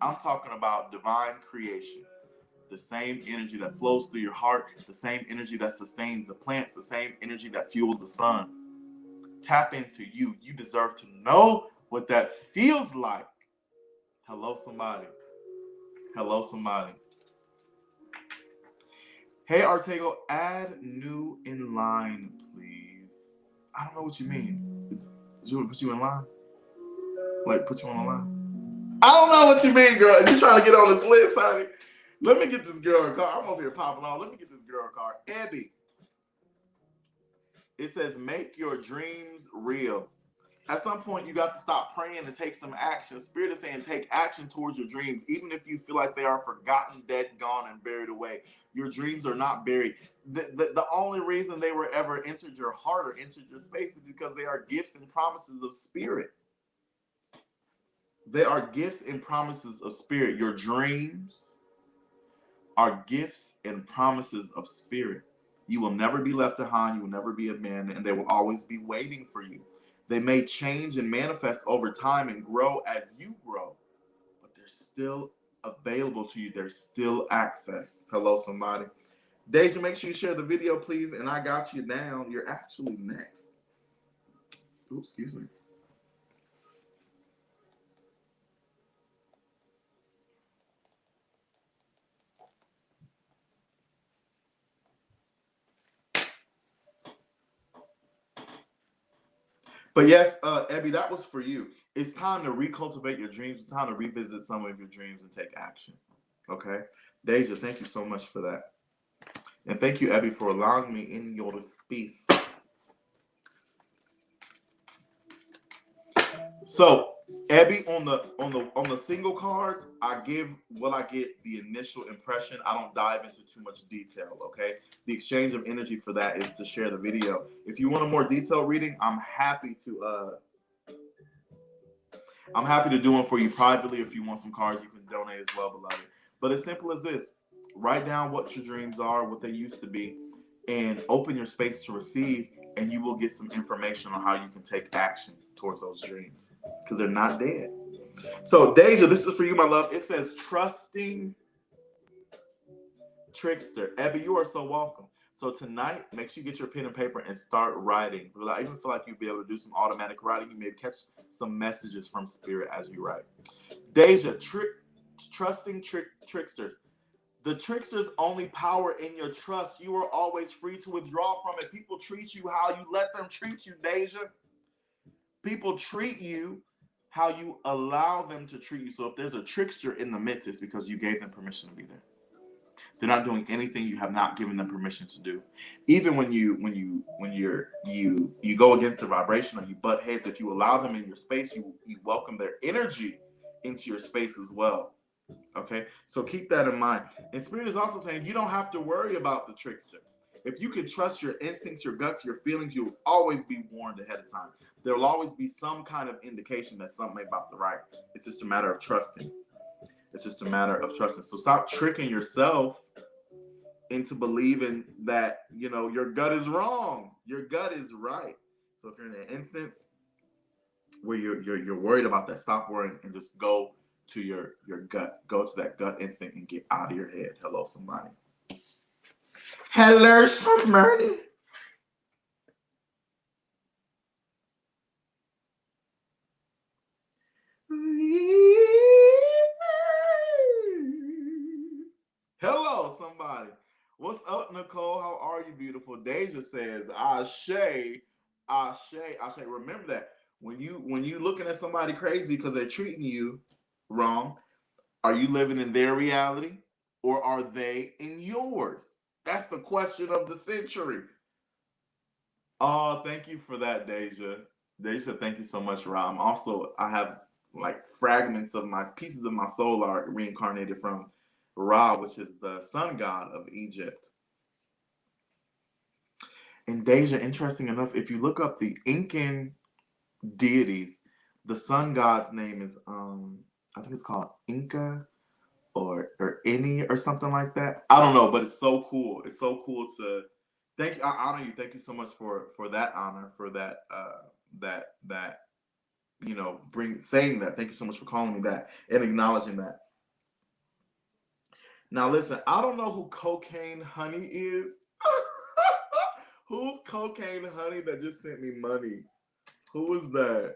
I'm talking about divine creation. The same energy that flows through your heart, the same energy that sustains the plants, the same energy that fuels the sun. Tap into you. You deserve to know what that feels like. Hello, somebody. Hello, somebody. Hey, arttacgo, add new in line, please. I don't know what you mean. Is you put you in line? Like, put you on the line? I don't know what you mean, girl. Is you trying to get on this list, honey? Let me get this girl a card. I'm over here popping on. Let me get this girl a card. Abby. It says, make your dreams real. At some point, you got to stop praying and take some action. Spirit is saying take action towards your dreams, even if you feel like they are forgotten, dead, gone, and buried away. Your dreams are not buried. The only reason they were ever entered your heart or entered your space is because they are gifts and promises of spirit. They are gifts and promises of spirit. Your dreams are gifts and promises of spirit. You will never be left behind. You will never be abandoned, and they will always be waiting for you. They may change and manifest over time and grow as you grow, but they're still available to you. There's still access. Hello, somebody. Deja, make sure you share the video, please. And I got you down. You're actually next. Oops, excuse me. But yes, Ebby, that was for you. It's time to recultivate your dreams. It's time to revisit some of your dreams and take action. Okay? Deja, thank you so much for that. And thank you, Ebby, for allowing me in your space. So, Ebby, on the single cards, I give what I get the initial impression. I don't dive into too much detail. Okay, the exchange of energy for that is to share the video. If you want a more detailed reading, I'm happy to do one for you privately. If you want some cards, you can donate as well, beloved. But as simple as this: write down what your dreams are, what they used to be, and open your space to receive, and you will get some information on how you can take action towards those dreams because they're not dead. So, Deja, this is for you, my love. It says trusting trickster. Ebby, you are so welcome. So tonight, make sure you get your pen and paper and start writing. I even feel like you'll be able to do some automatic writing. You may catch some messages from spirit as you write. Deja, trusting tricksters. The trickster's only power in your trust. You are always free to withdraw from it. People treat you how you let them treat you, Deja. People treat you how you allow them to treat you. So if there's a trickster in the midst, it's because you gave them permission to be there. They're not doing anything you have not given them permission to do. Even when you go against their vibration or you butt heads, if you allow them in your space, you welcome their energy into your space as well. Okay, so keep that in mind. And Spirit is also saying you don't have to worry about the trickster. If you can trust your instincts, your guts, your feelings, you'll always be warned ahead of time. There will always be some kind of indication that something about the right. It's just a matter of trusting. It's just a matter of trusting. So stop tricking yourself into believing that, you know, your gut is wrong. Your gut is right. So if you're in an instance where you're worried about that, stop worrying and just go to your gut. Go to that gut instinct and get out of your head. Hello, somebody. Hello, somebody. Hello, somebody. What's up, Nicole? How are you, beautiful? Deja says, Ashe, Ashe, Ashe. Remember that when you looking at somebody crazy because they're treating you wrong, are you living in their reality or are they in yours? That's the question of the century. Oh, thank you for that, Deja. Deja said, thank you so much, Ram. Also, I have like fragments of my pieces of my soul are reincarnated from Ra, which is the sun god of Egypt. And Deja, interesting enough, if you look up the Incan deities, the sun god's name is I think it's called Inca or Ini or something like that. I don't know, but it's so cool. It's so cool to thank you. I honor you. Thank you so much for that honor, for that that you know, saying that. Thank you so much for calling me that and acknowledging that. Now listen, I don't know who Cocaine Honey is. Who's Cocaine Honey that just sent me money? Who is that?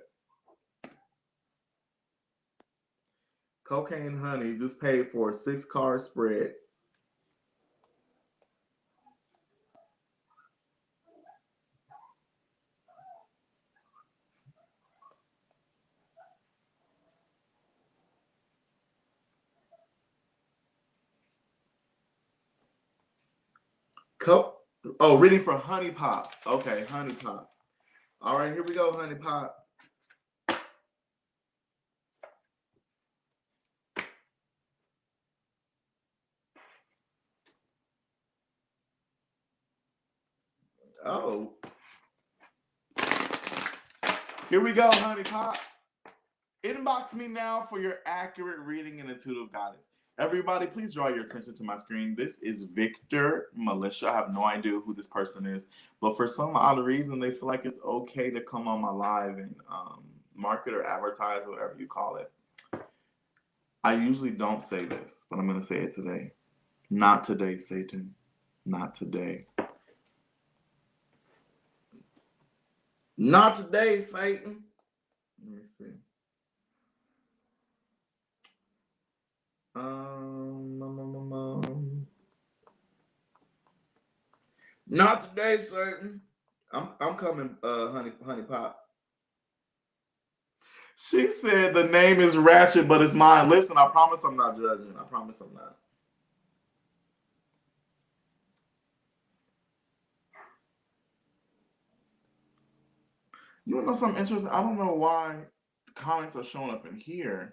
Cocaine Honey just paid for a 6-card spread. Oh, reading for Honey Pop. Okay, Honey Pop. All right, here we go, Honey Pop. Oh. Here we go, Honey Pop. Inbox me now for your accurate reading and intuitive guidance. Everybody, please draw your attention to my screen. This is Victor Militia. I have no idea who this person is, but for some odd reason, they feel like it's okay to come on my live and market or advertise, whatever you call it. I usually don't say this, but I'm going to say it today. Not today, Satan. Not today. Not today, Satan. Let me see. Not today, Satan. I'm coming, honey pop. She said the name is Ratchet, but it's mine. Listen, I promise I'm not judging. I promise I'm not. You want to know something interesting? I don't know why the comments are showing up in here,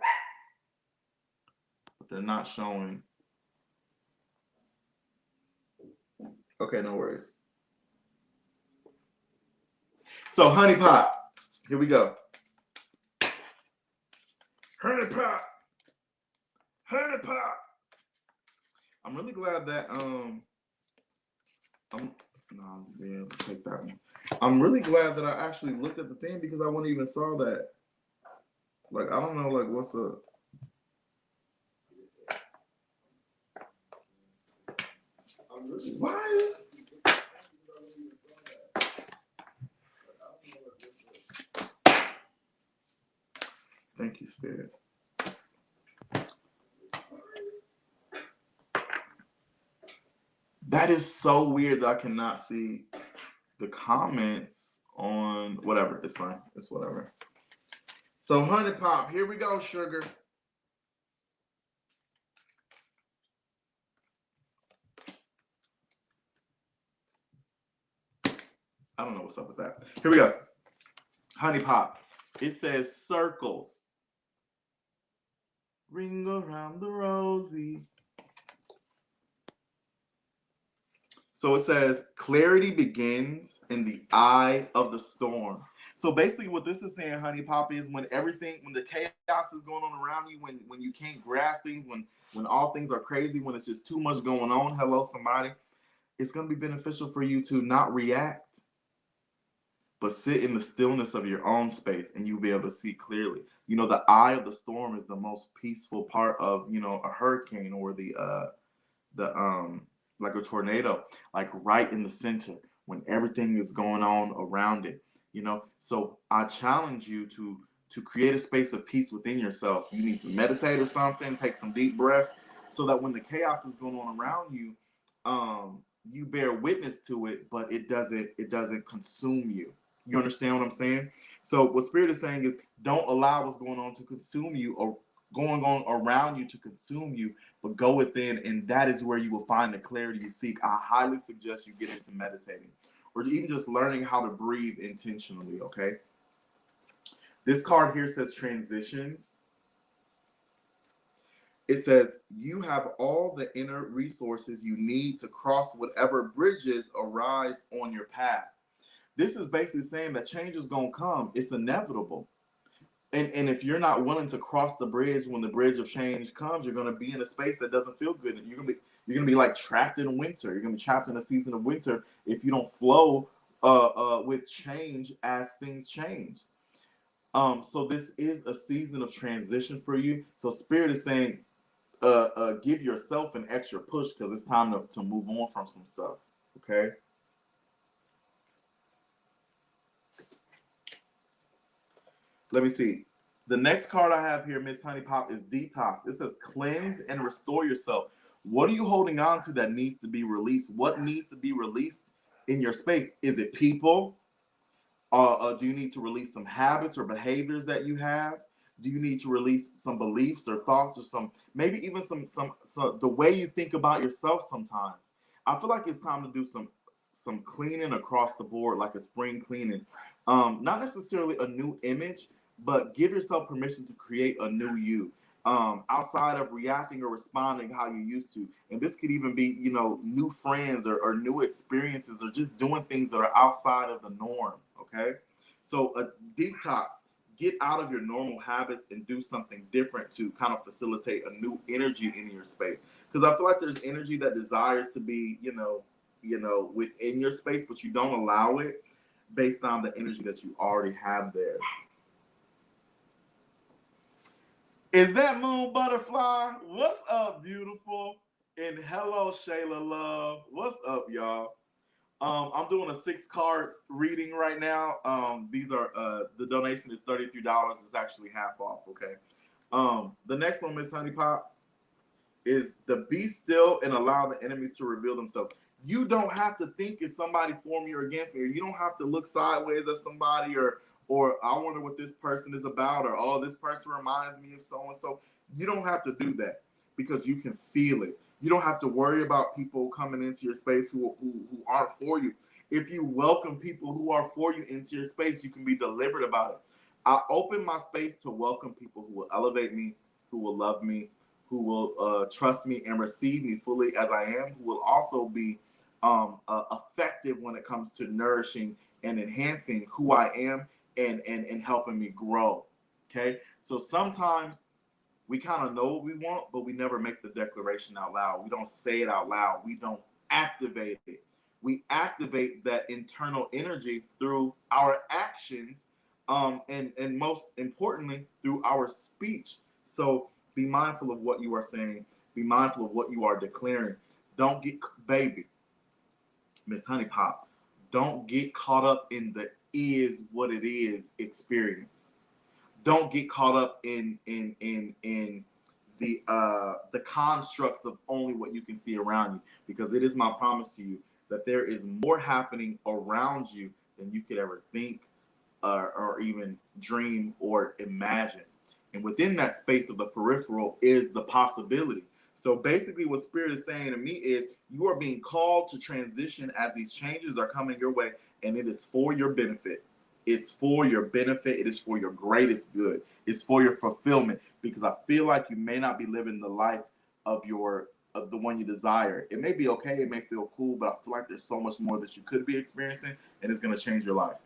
but they're not showing. Okay, no worries. So, Honey Pop, here we go. Honey Pop, Honey Pop. I'm really glad that let's take that one. I'm really glad that I actually looked at the thing because I wouldn't even saw that. Like, I don't know, like, what's up. Why is... Thank you, Spirit. That is so weird that I cannot see the comments on whatever. It's fine. It's whatever. So, Honey Pop, here we go, sugar. I don't know what's up with that. Here we go. Honey Pop. It says circles. Ring around the rosy. So it says clarity begins in the eye of the storm. So basically what this is saying, Honey Pop, is when the chaos is going on around you, when you can't grasp things, when all things are crazy, when it's just too much going on, hello, somebody, it's going to be beneficial for you to not react, but sit in the stillness of your own space, and you'll be able to see clearly. You know, the eye of the storm is the most peaceful part of, you know, a hurricane or the like a tornado, like right in the center when everything is going on around it, you know. So I challenge you to create a space of peace within yourself. You need to meditate or something, take some deep breaths, so that when the chaos is going on around you, you bear witness to it, but it doesn't consume you. You understand what I'm saying? So what Spirit is saying is, don't allow what's going on to consume you or going on around you to consume you, but go within, and that is where you will find the clarity you seek. I highly suggest you get into meditating or even just learning how to breathe intentionally, okay? This card here says transitions. It says you have all the inner resources you need to cross whatever bridges arise on your path. This is basically saying that change is going to come. It's inevitable. And if you're not willing to cross the bridge when the bridge of change comes, you're going to be in a space that doesn't feel good. You're going to be like trapped in winter. You're going to be trapped in a season of winter if you don't flow with change as things change. So this is a season of transition for you. So Spirit is saying, give yourself an extra push because it's time to move on from some stuff. Okay. Let me see. The next card I have here, Miss Honey Pop, is Detox. It says cleanse and restore yourself. What are you holding on to that needs to be released? What needs to be released in your space? Is it people? Do you need to release some habits or behaviors that you have? Do you need to release some beliefs or thoughts or maybe even some the way you think about yourself sometimes? I feel like it's time to do some cleaning across the board, like a spring cleaning. Not necessarily a new image, but give yourself permission to create a new you, outside of reacting or responding how you used to. And this could even be, you know, new friends or new experiences or just doing things that are outside of the norm. Okay. So a detox, get out of your normal habits and do something different to kind of facilitate a new energy in your space. Because I feel like there's energy that desires to be, you know, within your space, but you don't allow it based on the energy that you already have there. Is that Moon Butterfly? What's up, beautiful? And hello, Shayla Love. What's up, y'all? I'm doing a 6 cards reading right now. These are the donation is $33. It's actually half off. Okay. The next one, Miss Honey Pop, is the be still and allow the enemies to reveal themselves. You don't have to think it's somebody for me or against me, or you don't have to look sideways at somebody or I wonder what this person is about, or oh, this person reminds me of so and so. You don't have to do that because you can feel it. You don't have to worry about people coming into your space who aren't for you. If you welcome people who are for you into your space, you can be deliberate about it. I open my space to welcome people who will elevate me, who will love me, who will trust me and receive me fully as I am, who will also be effective when it comes to nourishing and enhancing who I am and helping me grow. Okay, so sometimes we kind of know what we want, but we never make the declaration out loud. We don't say it out loud. We don't activate it. We activate that internal energy through our actions, and most importantly, through our speech. So be mindful of what you are saying. Be mindful of what you are declaring. Don't get, baby, Miss Honey Pop, don't get caught up in the is what it is experience. Don't get caught up in the constructs of only what you can see around you, because it is my promise to you that there is more happening around you than you could ever think, or even dream or imagine. And within that space of the peripheral is the possibility. So basically, what Spirit is saying to me is you are being called to transition as these changes are coming your way, and it is for your benefit. It's for your benefit. It is for your greatest good. It's for your fulfillment, because I feel like you may not be living the life of the one you desire. It may be okay. It may feel cool, but I feel like there's so much more that you could be experiencing, and it's going to change your life.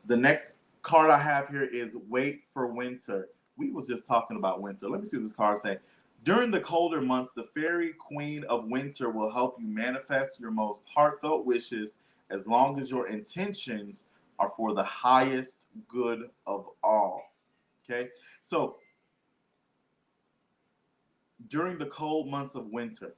The next card I have here is Wait for Winter. We was just talking about winter. Let me see what this card say. During the colder months, the fairy queen of winter will help you manifest your most heartfelt wishes, as long as your intentions are for the highest good of all. Okay? So, during the cold months of winter,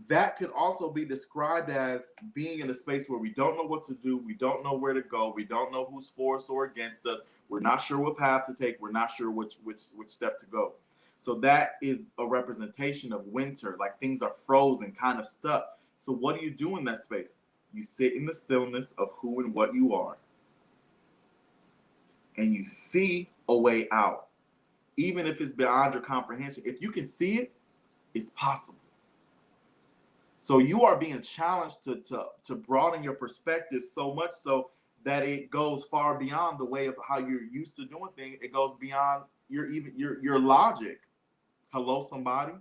that could also be described as being in a space where we don't know what to do, we don't know where to go, we don't know who's for us or against us, we're not sure what path to take, we're not sure which step to go. So that is a representation of winter, like things are frozen, kind of stuck. So what do you do in that space? You sit in the stillness of who and what you are, and you see a way out, even if it's beyond your comprehension. If you can see it, it's possible. So you are being challenged to broaden your perspective, so much so that it goes far beyond the way of how you're used to doing things. It goes beyond your logic. Hello, somebody.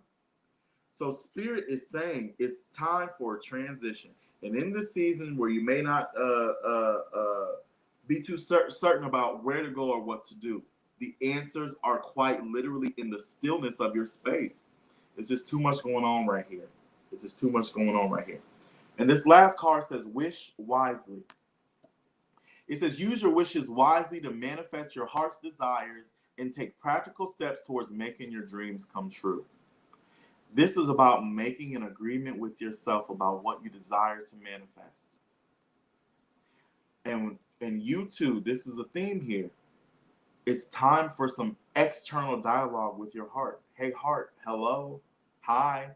So Spirit is saying it's time for a transition, and in this season where you may not be too certain about where to go or what to do, the answers are quite literally in the stillness of your space. It's just too much going on right here. It's just too much going on right here. And this last card says, wish wisely. It says, use your wishes wisely to manifest your heart's desires and take practical steps towards making your dreams come true. This is about making an agreement with yourself about what you desire to manifest. And you too, this is a theme here. It's time for some external dialogue with your heart. Hey, heart, hello, hi.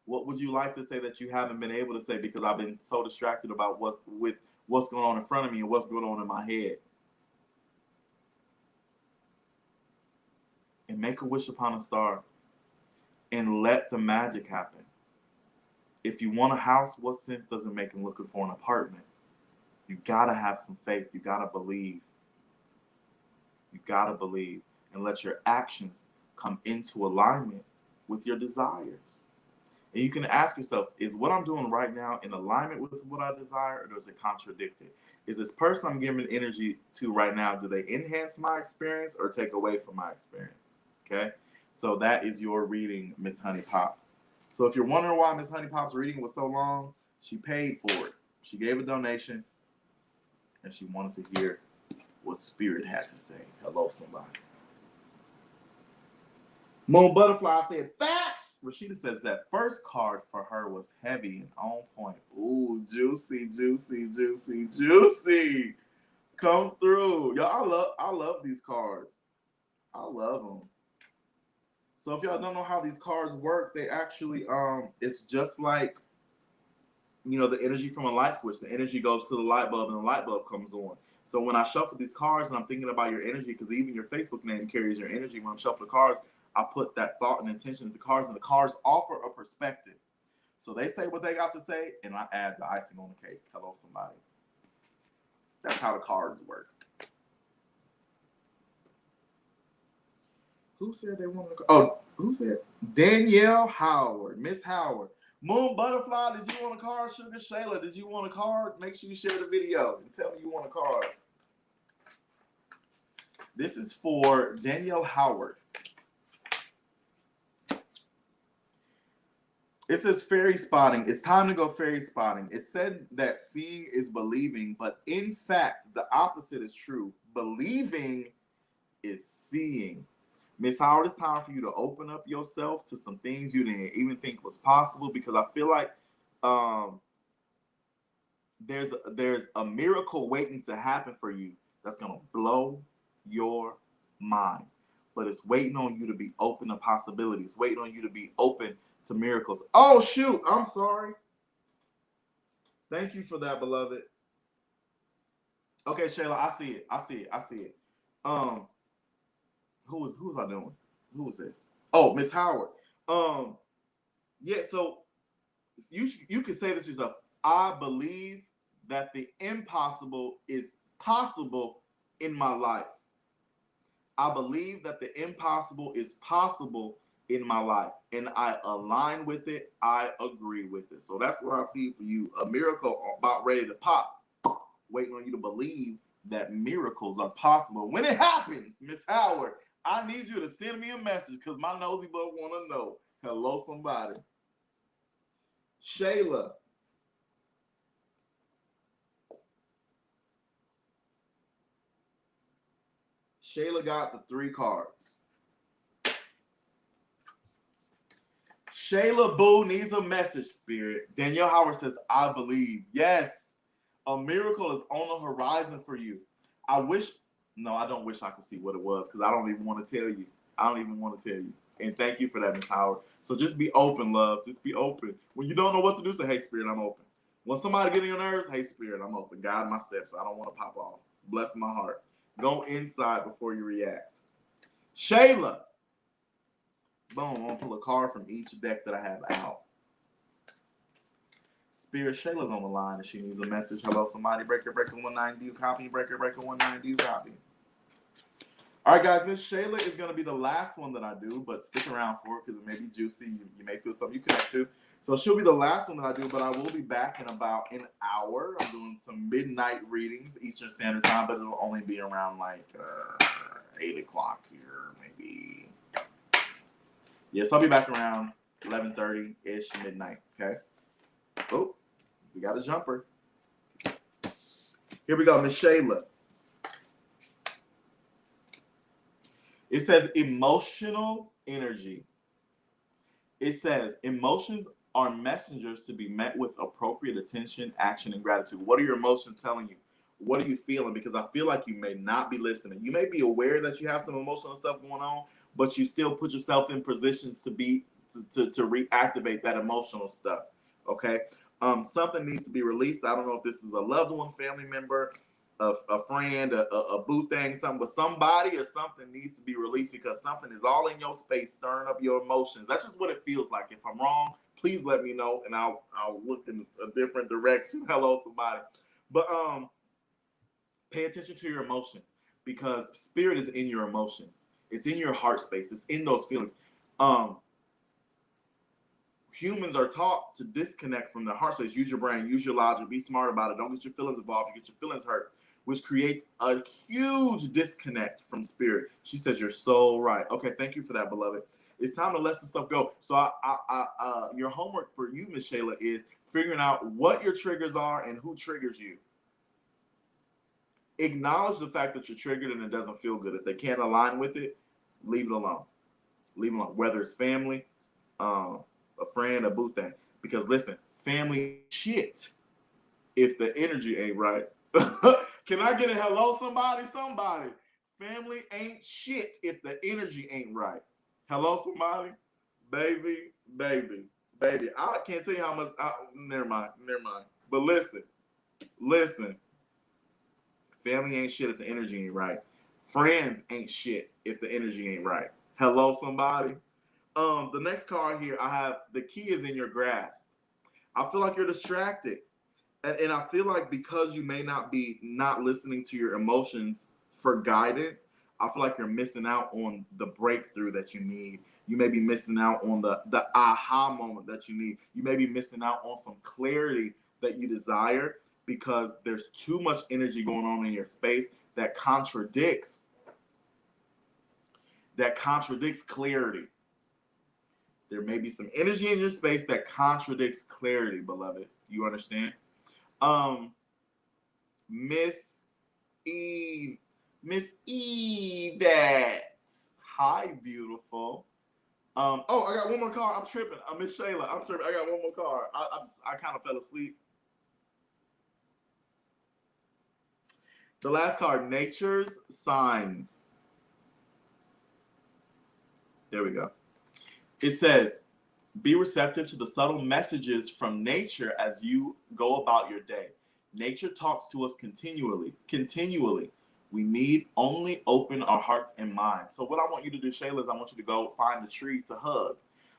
What would you like to say that you haven't been able to say because I've been so distracted about what's going on in front of me and what's going on in my head? And make a wish upon a star and let the magic happen. If you want a house, what sense does it make in looking for an apartment? You gotta have some faith. You gotta believe. You gotta believe and let your actions come into alignment with your desires. And you can ask yourself, is what I'm doing right now in alignment with what I desire, or does it contradict it? Is this person I'm giving energy to right now, do they enhance my experience or take away from my experience? Okay? So that is your reading, Miss Honey Pop. So if you're wondering why Miss Honey Pop's reading was so long, she paid for it. She gave a donation, and she wanted to hear what Spirit had to say. Hello, somebody. Moon Butterfly said, facts! Rashida says that first card for her was heavy and on point. Ooh, juicy, juicy, juicy, juicy. Come through. Y'all, I love these cards. I love them. So if y'all don't know how these cards work, they actually, it's just like, the energy from a light switch. The energy goes to the light bulb and the light bulb comes on. So when I shuffle these cards and I'm thinking about your energy, because even your Facebook name carries your energy, when I'm shuffling cards, I put that thought and intention into the cards, and the cards offer a perspective. So they say what they got to say, and I add the icing on the cake. Hello, somebody. That's how the cards work. Who said they wanted to? Oh, who said? Danielle Howard, Miss Howard. Moon Butterfly, did you want a card? Sugar Shayla, did you want a card? Make sure you share the video and tell me you want a card. This is for Danielle Howard. It says fairy spotting. It's time to go fairy spotting. It said that seeing is believing, but in fact, the opposite is true. Believing is seeing. Miss Howard, it's time for you to open up yourself to some things you didn't even think was possible, because I feel like there's a miracle waiting to happen for you that's going to blow your mind. But it's waiting on you to be open to possibilities, waiting on you to be open to miracles. Oh, shoot. I'm sorry. Thank you for that, beloved. Okay, Shayla, I see it. I see it. Who's I doing? Who was this? Oh, Miss Howard. Yeah, so you can say this yourself. I believe that the impossible is possible in my life. I believe that the impossible is possible in my life, and I align with it. I agree with it. So that's what I see for you. A miracle about ready to pop, waiting on you to believe that miracles are possible. When it happens, Miss Howard, I need you to send me a message, because my nosy butt want to know. Hello, somebody. Shayla. Shayla got the 3 cards. Shayla Boo needs a message, Spirit. Danielle Howard says, I believe. Yes, a miracle is on the horizon for you. I don't wish I could see what it was, because I don't even want to tell you. I don't even want to tell you. And thank you for that, Miss Howard. So just be open, love. Just be open. When you don't know what to do, say, hey, Spirit, I'm open. When somebody get on your nerves, hey, Spirit, I'm open. Guide my steps. I don't want to pop off. Bless my heart. Go inside before you react. Shayla. Boom, I'm going to pull a card from each deck that I have out. Spirit, Shayla's on the line and she needs a message. Hello, somebody. Breaker 19, do you copy? Breaker 19, do you copy? All right, guys, Miss Shayla is going to be the last one that I do, but stick around for it because it may be juicy. You may feel something you connect to. So she'll be the last one that I do, but I will be back in about an hour. I'm doing some midnight readings, Eastern Standard Time, but it'll only be around like 8 o'clock here, maybe. Yes, I'll be back around 11:30-ish, midnight, okay? Oh, we got a jumper. Here we go, Miss Shayla. It says emotional energy. It says emotions are messengers to be met with appropriate attention, action, and gratitude. What are your emotions telling you? What are you feeling? Because I feel like you may not be listening. You may be aware that you have some emotional stuff going on, but you still put yourself in positions to reactivate that emotional stuff. Okay? Something needs to be released. I don't know if this is a loved one, family member, a friend, a boo thing, something, but somebody or something needs to be released because something is all in your space, stirring up your emotions. That's just what it feels like. If I'm wrong, please let me know, and I'll look in a different direction. Hello, somebody. But pay attention to your emotions, because spirit is in your emotions. It's in your heart space. It's in those feelings. Humans are taught to disconnect from their heart space. Use your brain, use your logic, be smart about it. Don't get your feelings involved. You get your feelings hurt, which creates a huge disconnect from spirit. She says, you're so right. Okay, thank you for that, beloved. It's time to let some stuff go. So your homework for you, Miss Shayla, is figuring out what your triggers are and who triggers you. Acknowledge the fact that you're triggered and it doesn't feel good. If they can't align with it, leave it alone. Leave it alone. Whether it's family, a friend, a boo thing. Because listen, family shit if the energy ain't right. Can I get a hello, somebody? Somebody. Family ain't shit if the energy ain't right. Hello, somebody? Baby. I can't tell you how much. Never mind. But listen. Family ain't shit if the energy ain't right. Friends ain't shit if the energy ain't right. Hello, somebody. The next card here, I have the key is in your grasp. I feel like you're distracted. And I feel like because you may not be not listening to your emotions for guidance, I feel like you're missing out on the breakthrough that you need. You may be missing out on the aha moment that you need. You may be missing out on some clarity that you desire because there's too much energy going on in your space that contradicts clarity. There may be some energy in your space that contradicts clarity, beloved. You understand? Miss Eve. Miss Yvette. Hi, beautiful. Oh, I got one more card. I'm tripping. Miss Shayla. I'm tripping. I got one more card. I kind of fell asleep. The last card, Nature's Signs. There we go. It says, be receptive to the subtle messages from nature as you go about your day. Nature talks to us continually. We need only open our hearts and minds. So what I want you to do, Shayla, is I want you to go find a tree to hug,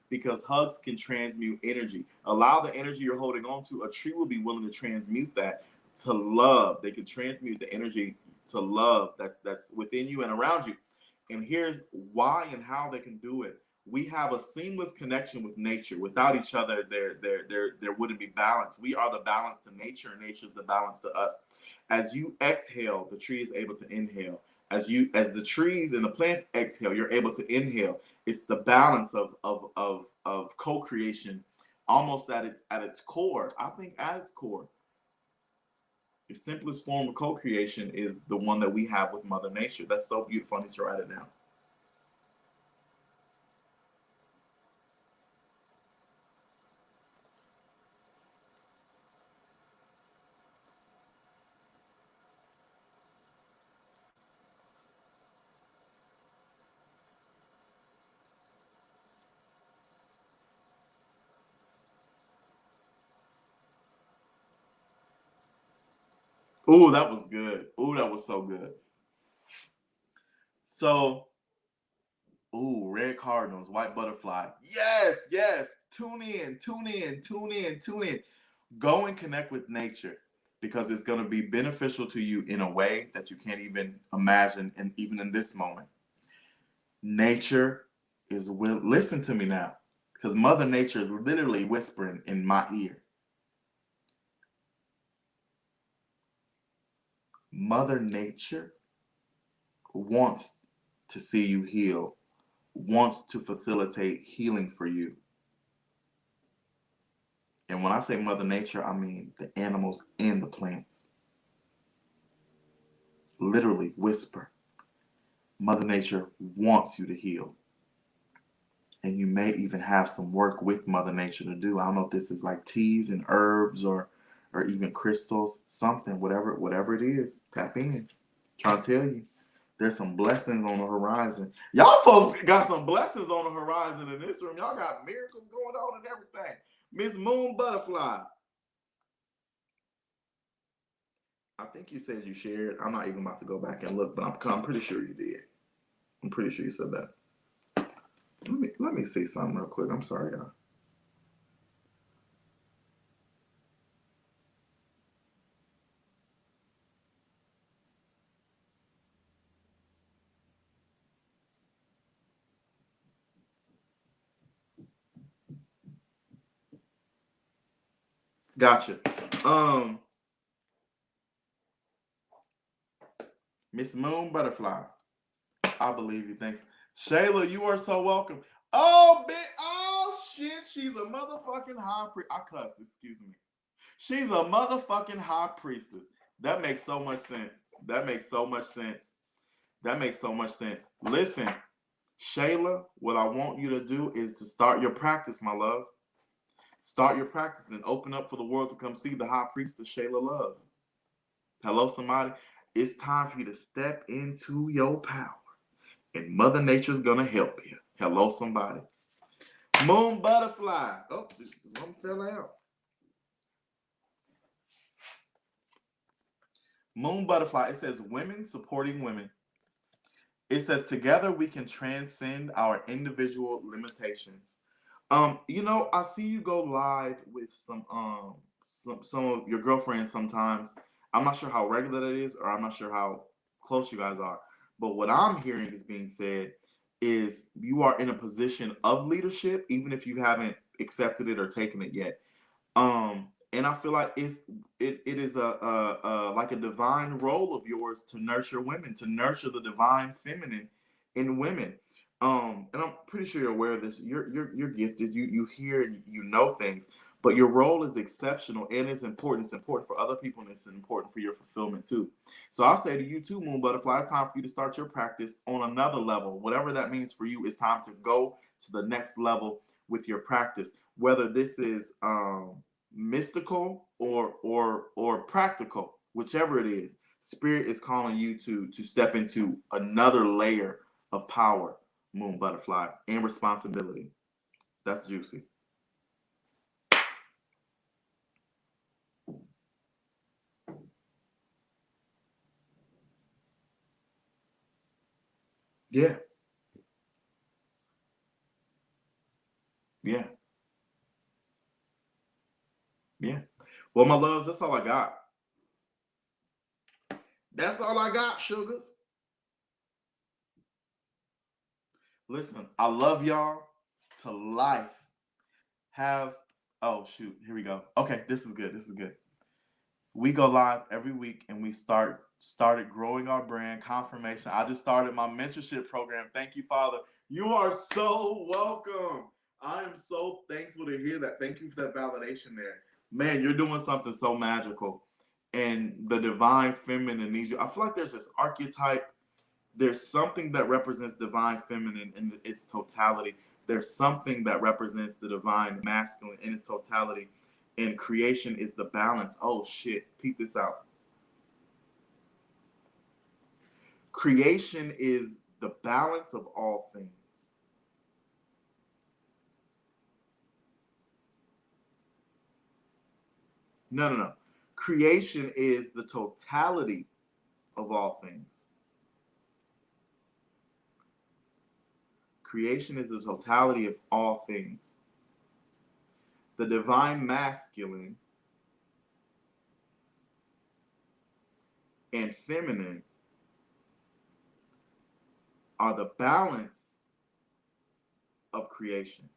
because hugs can transmute energy. Allow the energy you're holding on to. A tree will be willing to transmute that to love. They can transmute the energy to love that's within you and around you. And here's why and how they can do it. We have a seamless connection with nature. Without each other, there wouldn't be balance. We are the balance to nature, and nature is the balance to us. As you exhale, the tree is able to inhale. As the trees and the plants exhale, you're able to inhale. It's the balance of co-creation, almost at its core. I think at its core, the simplest form of co-creation is the one that we have with Mother Nature. That's so beautiful. I need to write it down. Ooh, that was good. Ooh, that was so good. So, ooh, red cardinals, white butterfly. Yes, yes. Tune in, tune in, tune in, tune in. Go and connect with nature, because it's going to be beneficial to you in a way that you can't even imagine, and even in this moment. Nature listen to me now, because Mother Nature is literally whispering in my ear. Mother Nature wants to see you heal, wants to facilitate healing for you. And when I say Mother Nature, I mean the animals and the plants. Literally whisper. Mother Nature wants you to heal. And you may even have some work with Mother Nature to do. I don't know if this is like teas and herbs or even crystals, something, whatever it is. Tap in. Trying to tell you, there's some blessings on the horizon. Y'all folks got some blessings on the horizon in this room. Y'all got miracles going on and everything. Miss Moon Butterfly. I think you said you shared. I'm not even about to go back and look, but I'm pretty sure you did. I'm pretty sure you said that. Let me see something real quick. I'm sorry, y'all. Gotcha. Miss Moon Butterfly. I believe you. Thanks. Shayla, you are so welcome. Oh, shit. She's a motherfucking high priest. I cuss, excuse me. She's a motherfucking high priestess. That makes so much sense. That makes so much sense. That makes so much sense. Listen, Shayla, what I want you to do is to start your practice, my love. Start your practice and open up for the world to come see the high priestess Shayla Love. Hello, somebody. It's time for you to step into your power. And Mother Nature's gonna help you. Hello, somebody. Moon Butterfly. Oh, this one fell out. Moon Butterfly, it says women supporting women. It says together we can transcend our individual limitations. You know, I see you go live with some of your girlfriends sometimes. I'm not sure how regular that is, or I'm not sure how close you guys are. But what I'm hearing is being said is you are in a position of leadership, even if you haven't accepted it or taken it yet. And I feel like it is a like a divine role of yours to nurture women, to nurture the divine feminine in women. And I'm pretty sure you're aware of this. You're gifted. You hear and you know things, but your role is exceptional and it's important. It's important for other people and it's important for your fulfillment too. So I'll say to you too, Moon Butterfly, it's time for you to start your practice on another level. Whatever that means for you, it's time to go to the next level with your practice. Whether this is mystical or practical, whichever it is, spirit is calling you to step into another layer of power, Moon Butterfly, and responsibility. That's juicy. Yeah, yeah, yeah. Well, my loves, that's all I got. That's all I got, sugars. Listen, I love y'all to life. Have oh shoot, here we go. Okay, this is good. This is good. We go live every week and we started growing our brand confirmation. I just started my mentorship program. Thank you, Father. You are so welcome. I am so thankful to hear that. Thank you for that validation there. Man, you're doing something so magical. And the divine feminine needs you. I feel like there's this archetype. There's something that represents divine feminine in its totality. There's something that represents the divine masculine in its totality. And creation is the balance. Oh shit, peep this out. Creation is the balance of all things. No, no, no. Creation is the totality of all things. Creation is the totality of all things. The divine masculine and feminine are the balance of creation.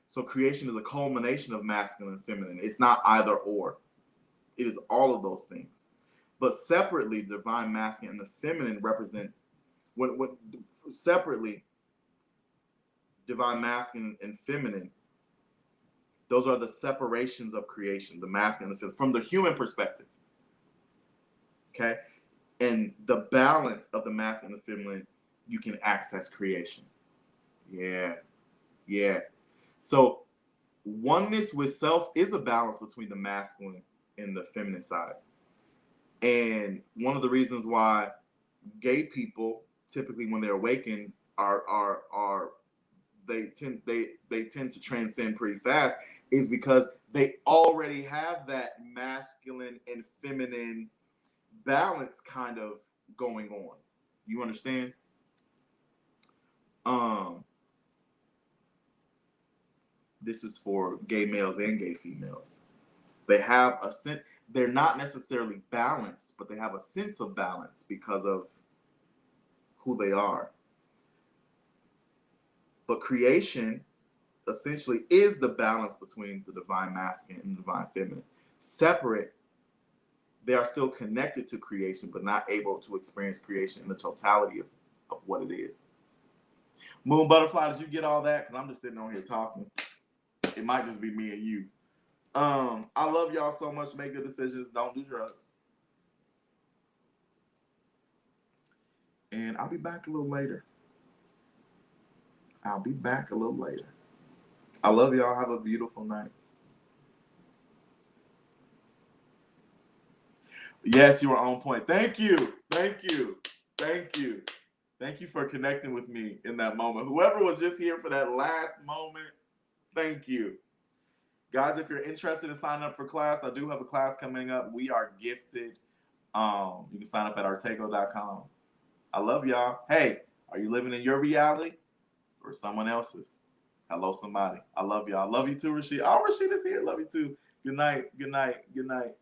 So creation is a culmination of masculine and feminine. It's not either or. It is all of those things. But separately, divine masculine and the feminine represent when separately, divine masculine and feminine, those are the separations of creation, the masculine and the feminine, from the human perspective. Okay? And the balance of the masculine and the feminine, you can access creation. Yeah. Yeah. So oneness with self is a balance between the masculine and the feminine side. And one of the reasons why gay people typically when they're awakened are they tend to transcend pretty fast is because they already have that masculine and feminine balance kind of going on. You understand? Um, this is for gay males and gay females. They have a sense. They're not necessarily balanced, but they have a sense of balance because of who they are. But creation essentially is the balance between the divine masculine and the divine feminine. Separate, they are still connected to creation, but not able to experience creation in the totality of what it is. Moon Butterfly, did you get all that? Because I'm just sitting on here talking. It might just be me and you. I love y'all so much. Make good decisions. Don't do drugs. And I'll be back a little later. I'll be back a little later. I love y'all. Have a beautiful night. Yes, you were on point. Thank you. Thank you. Thank you. Thank you for connecting with me in that moment. Whoever was just here for that last moment, thank you. Guys, if you're interested in signing up for class, I do have a class coming up. We are gifted. You can sign up at arttacgo.com. I love y'all. Hey, are you living in your reality or someone else's? Hello, somebody. I love y'all. I love you too, Rashid. Oh, Rashid is here. Love you too. Good night. Good night. Good night.